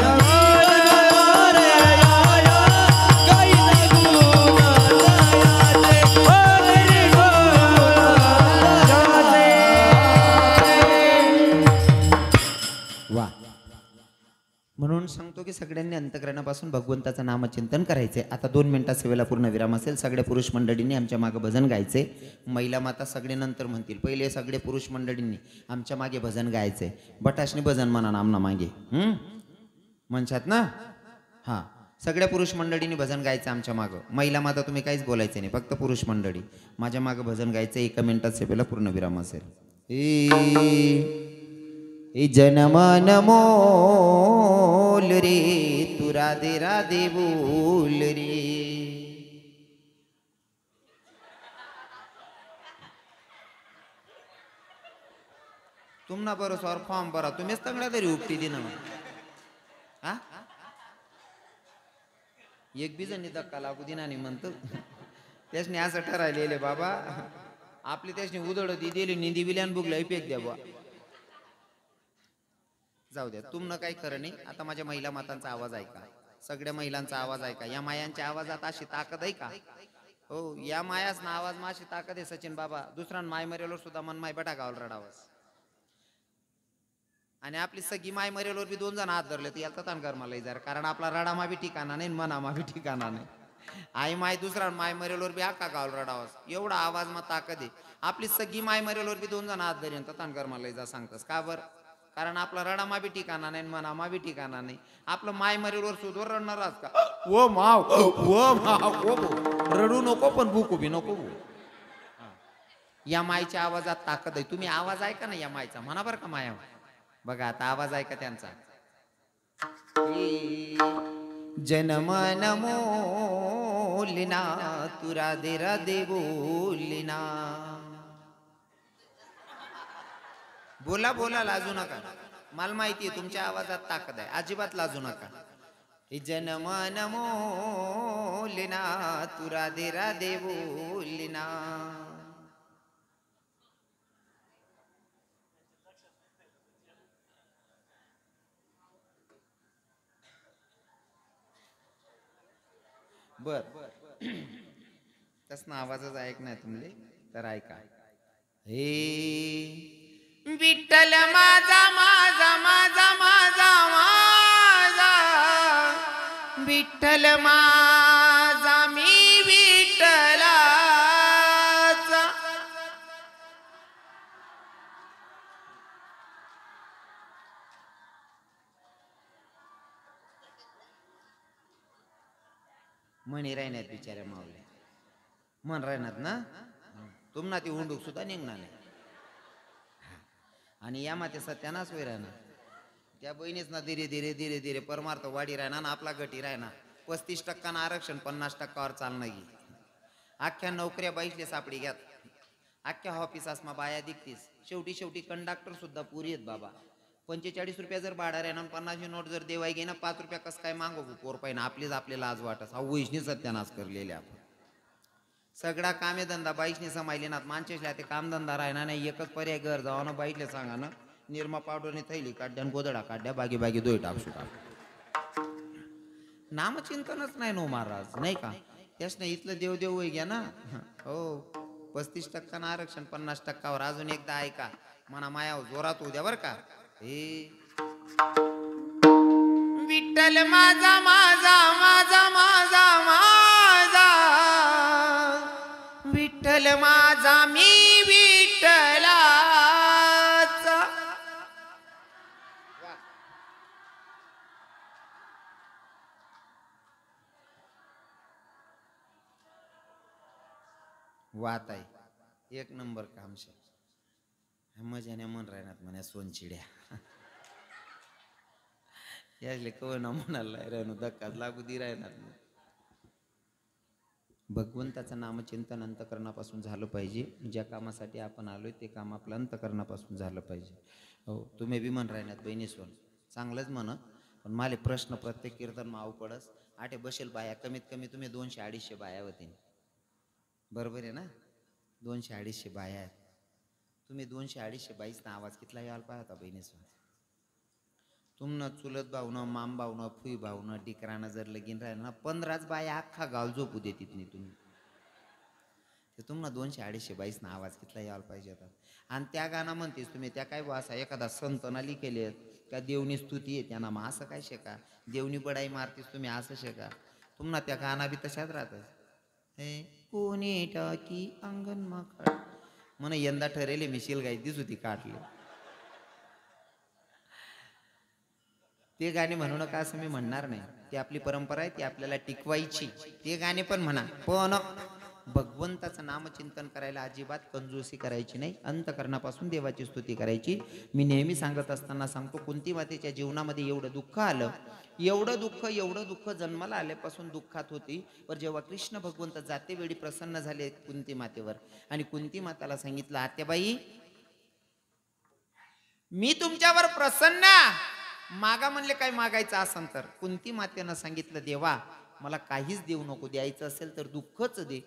म्हणून सांगतो की सगळ्यांनी अंतकरणापासून भगवंताचं नामचिंतन करायचे. आता 2 मिनिटात सेवेला पूर्ण विराम असेल. सगळ्या पुरुष मंडळींनी आमच्या मागे भजन गायचे. महिला माता सगळे नंतर म्हणतील, पहिले सगळे पुरुष मंडळींनी आमच्या मागे भजन गायचे. बटाशनी भजन म्हणा आमना मागे म्हणशात ना. हां सगळ्या पुरुष मंडळींनी भजन गायचं आमच्या मागं. महिला माता तुम्ही काहीच बोलायचं नाही, फक्त पुरुष मंडळी माझ्या मागं भजन गायचं. 1 मिनिटात सेवेला पूर्ण विराम असेल. ए जनमन मोल रे तू राधे राधे बोल रे. तुमना बरोबर फॉर्म भरा, तुम्हीच तंगड्या तरी उपटी दिन. हा एक बी जणी धक्का लागू दिना नाही म्हणतो. त्यासनी असं ठरायले बाबा आपली त्यासनी उदळ दिली निंदी बिल्यान बुगला पेक द्या बा. जाऊ द्या तुमनं काही खरं नाही. आता माझ्या महिला मातांचा आवाज ऐका, सगळ्या महिलांचा आवाज ऐका. या मायांच्या आवाजात अशी ताकद आहे का. हो या मायास ना आवाज माशी ताकद आहे. सचिन बाबा दुसरा माय मरेलोर सुद्धा मन माय बटा गावल रडावस. आणि आपली सगळी माय मरेलोर बी 2 जण हात धरले तर याचा ताण कर मला जर, कारण आपला रडामा बी ठिकाणा नाही मनामा बी ठिकाणा नाही. आई माय दुसरा माय मरेलवर बी अख्खा गाव रडावास एवढा आवाज मग ताकद आहे. आपली सगळी माय मरेलवर बी 2 जण हात धरेन तर ताणकर मला जा सांगतस का बर. कारण आपला रडामा बी ठिकाणा नाही मनामा बी ठिकाणा नाही. आपलं माय मरेलवर सुधवर रडणारच का ओ माव ओ माव ओ रडू नको पण भूकू बी नको. या मायच्या आवाजात ताकद आहे. तुम्ही आवाज ऐका ना या मायचा म्हणा बरं का माया. बघा आता आवाज ऐका त्यांचा. जनमन मोलिना तू राधे राधे बोलिना. बोला बोला लाजू नका. मला माहिती आहे तुमच्या आवाजात ताकद आहे. अजिबात लाजू नका. जनमन मोलिना तू राधे राधे बोलिना. बर तस ना आवाजच ऐक नाही तुमले तर ऐका. हे विठ्ठल माझा माझा माझा माझा माझा विठ्ठल माझा मी विठ्ठलाचा. म्हणी राहण्यात बिचाऱ्या मावल्या मन राहणार ना तुम्हाला ती हुंडूक सुद्धा निघणार नाही. आणि या माते सत्यानाच होई राहणार. त्या बहिणीच ना धीरे धीरे धीरे धीरे परमार्थ वाढी राहणार आपला गटी राहणार. 35% आरक्षण 50%वर चालणार गी. अख्ख्या नोकऱ्या बाईसले सापडी घ्यात. अख्ख्या ऑफिसास मा बाया दिखतीस. शेवटी शेवटी कंडक्टर सुद्धा पुरी आहेत बाबा. 45 रुपया जर भाडा राहणार 50 नोट जर देवाय घे ना 5 रुपया कसं काय मागू पोर पाहिजे आपलीच आपल्याला आज वाटस. हा वैष्णी सत्यानाश करलेले आपण. सगळा कामे धंदा बाईसने समायले ना माणसेसला ते कामधंदा राहणार नाही. एकच पर्याय घर जावा ना बाईसले सांगा ना निरमा पावडरने थैली काढ्या गोदडा काढ्या बागी बागी दोय टाकसू टाक. नामचिंतनच नाही नो महाराज नाही का. त्याच नाही इथलं देवदेव होई घ्या ना. हो 35% आरक्षण 50%वर. अजून एकदा ऐका म्हणा माया जोरात होऊ द्या बर का. हे विठ्ठल माझा माझा माझा माझा माझा विठ्ठल माझा मी विठ्ठलाचा. वात आहे एक नंबर काम शे. मजाने मन राहणार म्हणे सोनचिड्या यायले कव ना म्हणाला राहणं धक्काच लागू दी राहणार. भगवंताचं नामचिंतन अंतकरणापासून झालं पाहिजे. ज्या कामासाठी आपण आलोय ते काम आपलं अंतकरणापासून झालं पाहिजे. हो तुम्ही बी म्हण राहण्यात बहिणी सोन चांगलंच म्हण. पण माले प्रश्न प्रत्येक कीर्तन माऊ पडस. आठे बसेल बाया कमीत कमी तुम्ही 200-250 बाया होतील बरोबर आहे ना. 200-250 बाया आहेत. तुम्ही 200-250 बाईसना आवाज कितला यायला पाहिजे बहिणी सोन. तुमनं चुलत भाऊनं माम भाऊनं फुई भाऊनं डिकरानं जर लगीन राहिलं ना 15च बाया अख्खा गाव झोपू देतीत नाही तुम्ही. ते तुम्हाला 200-250 बाईसना आवाज कितला यायला पाहिजे आता. आणि त्या गाणं म्हणतेस तुम्ही त्या काय असा एखादा संतना लिखेले त्या देवनी स्तुती आहे त्यांना मग असं काय शेका. देवनी बडाई मारतीस तुम्ही असं शेका. तुम्हाला त्या गाणं बी तशाच राहतात. हे कोणी टाकी अंगण माकड म्हणे यंदा ठरेले मिशील गाय दिस होती काटले. ते गाणे म्हणू नका असं मी म्हणणार नाही. ती आपली परंपरा आहे ती आपल्याला टिकवायची. ते गाणे पण म्हणा पण भगवंताचं नामचिंतन करायला अजिबात कंजूसी करायची नाही. अंतकरणापासून देवाची स्तुती करायची. मी नेहमी सांगत असताना सांगतो कुंती मातेच्या जीवनामध्ये एवढं दुःख आलं एवढं दुःख जन्माला आल्यापासून दुःखात होती. पण जेव्हा कृष्ण भगवंत जाते वेळी प्रसन्न झाले कुंती मातेवर आणि कुंती माताला सांगितलं आत्याबाई मी तुमच्यावर प्रसन्न मागा म्हणले काय मागायचं असन तर. कुंती मातेनं सांगितलं देवा मला काहीच देऊ नको. द्यायचं असेल तर दुःखच दे.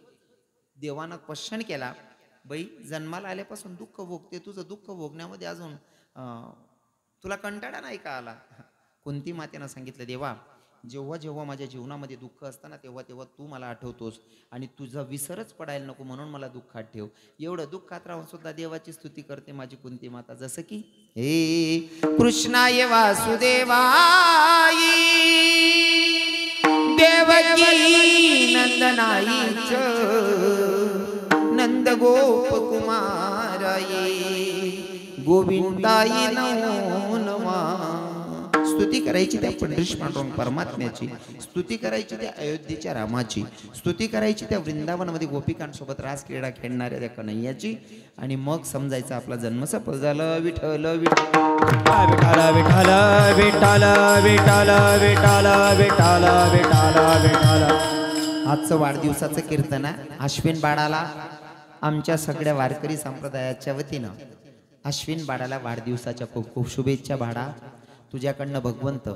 देवानं क्वेश्चन केला बाई जन्माला आल्यापासून दुःख भोगते तुझं दुःख भोगण्यामध्ये अजून तुला कंटाळा नाही का आला. कुंती मातेनं सांगितलं देवा जेव्हा जेव्हा माझ्या जीवनामध्ये दुःख असतं ना तेव्हा तेव्हा तू मला आठवतोस आणि तुझा विसरच पडायला नको म्हणून मला दुःखात ठेव. एवढं दुःखात राहून सुद्धा देवाची स्तुती करते माझी कुंती माता. जसं की हे कृष्णाय वासुदेवाई देवकी नंद नंदनाईच नंद गोप कुमाराये गोविंदाई नमो नमः. स्तुती करायची त्या पंढरीश पांडुरंग परमात्म्याची, स्तुती करायची त्या अयोध्येच्या रामाची, स्तुती करायची त्या वृंदावनामध्ये गोपिकांसोबत रास क्रीडा खेळणाऱ्या त्या कन्हैयाची. आणि मग समजायचं आपला जन्म सफल झाला. विठ्ठल विठ्ठल विठाला विठाला विठाला विठाला विठाला विठाला विठाला विठाला. आजचं वाढदिवसाचं कीर्तन आहे. अश्विन बाळाला आमच्या सगळ्या वारकरी संप्रदायाच्या वतीनं अश्विन बाळाला वाढदिवसाच्या खूप खूप शुभेच्छा. बाळा, तुझ्याकडनं भगवंत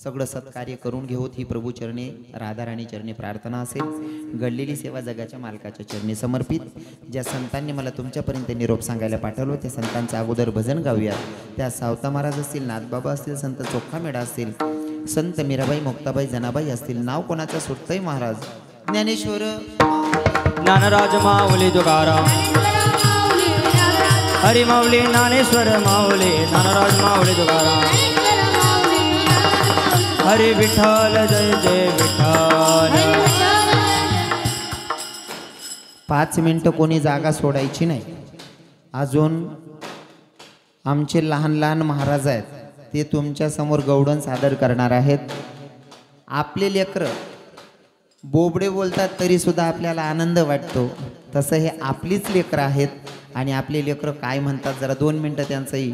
सगळं सत्कार्य करून घेऊत ही प्रभू चरणी राधाराणी चरणी प्रार्थना असेल. घडलेली सेवा जगाच्या मालकाच्या चरणी समर्पित. ज्या संतांनी मला तुमच्यापर्यंत निरोप सांगायला पाठवलं त्या संतांचं अगोदर भजन गाऊया. त्या सावता महाराज असतील, नाथबाबा असतील, संत चोखामेडा असतील, संत मीराबाई मुक्ताबाई जनाबाई असतील. नाव कोणाचं सुटतंय महाराज? ज्ञानेश्वर ज्ञानराज माऊली तुकाराम हरी माऊली ज्ञानेश्वर माऊली ज्ञानराज माऊली तुकाराम हरी विठ्ठल जय जय विठ्ठल. 5 मिनिटं कोणी जागा सोडायची नाही. अजून आमचे लहान लहान महाराज आहेत, ते तुमच्या समोर गौडन सादर करणार आहेत. आपले लेकरं बोबडे बोलतात तरी सुद्धा आपल्याला आनंद वाटतो. तसं हे आपलीच लेकरं आहेत आणि आपले लेकरं काय म्हणतात जरा 2 मिनिटं त्यांचंही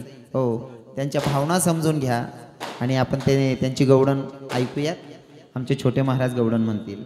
त्यांच्या भावना समजून घ्या आणि आपण त्यांची गौडण ऐकूयात. आमचे छोटे महाराज गौडण म्हणतील.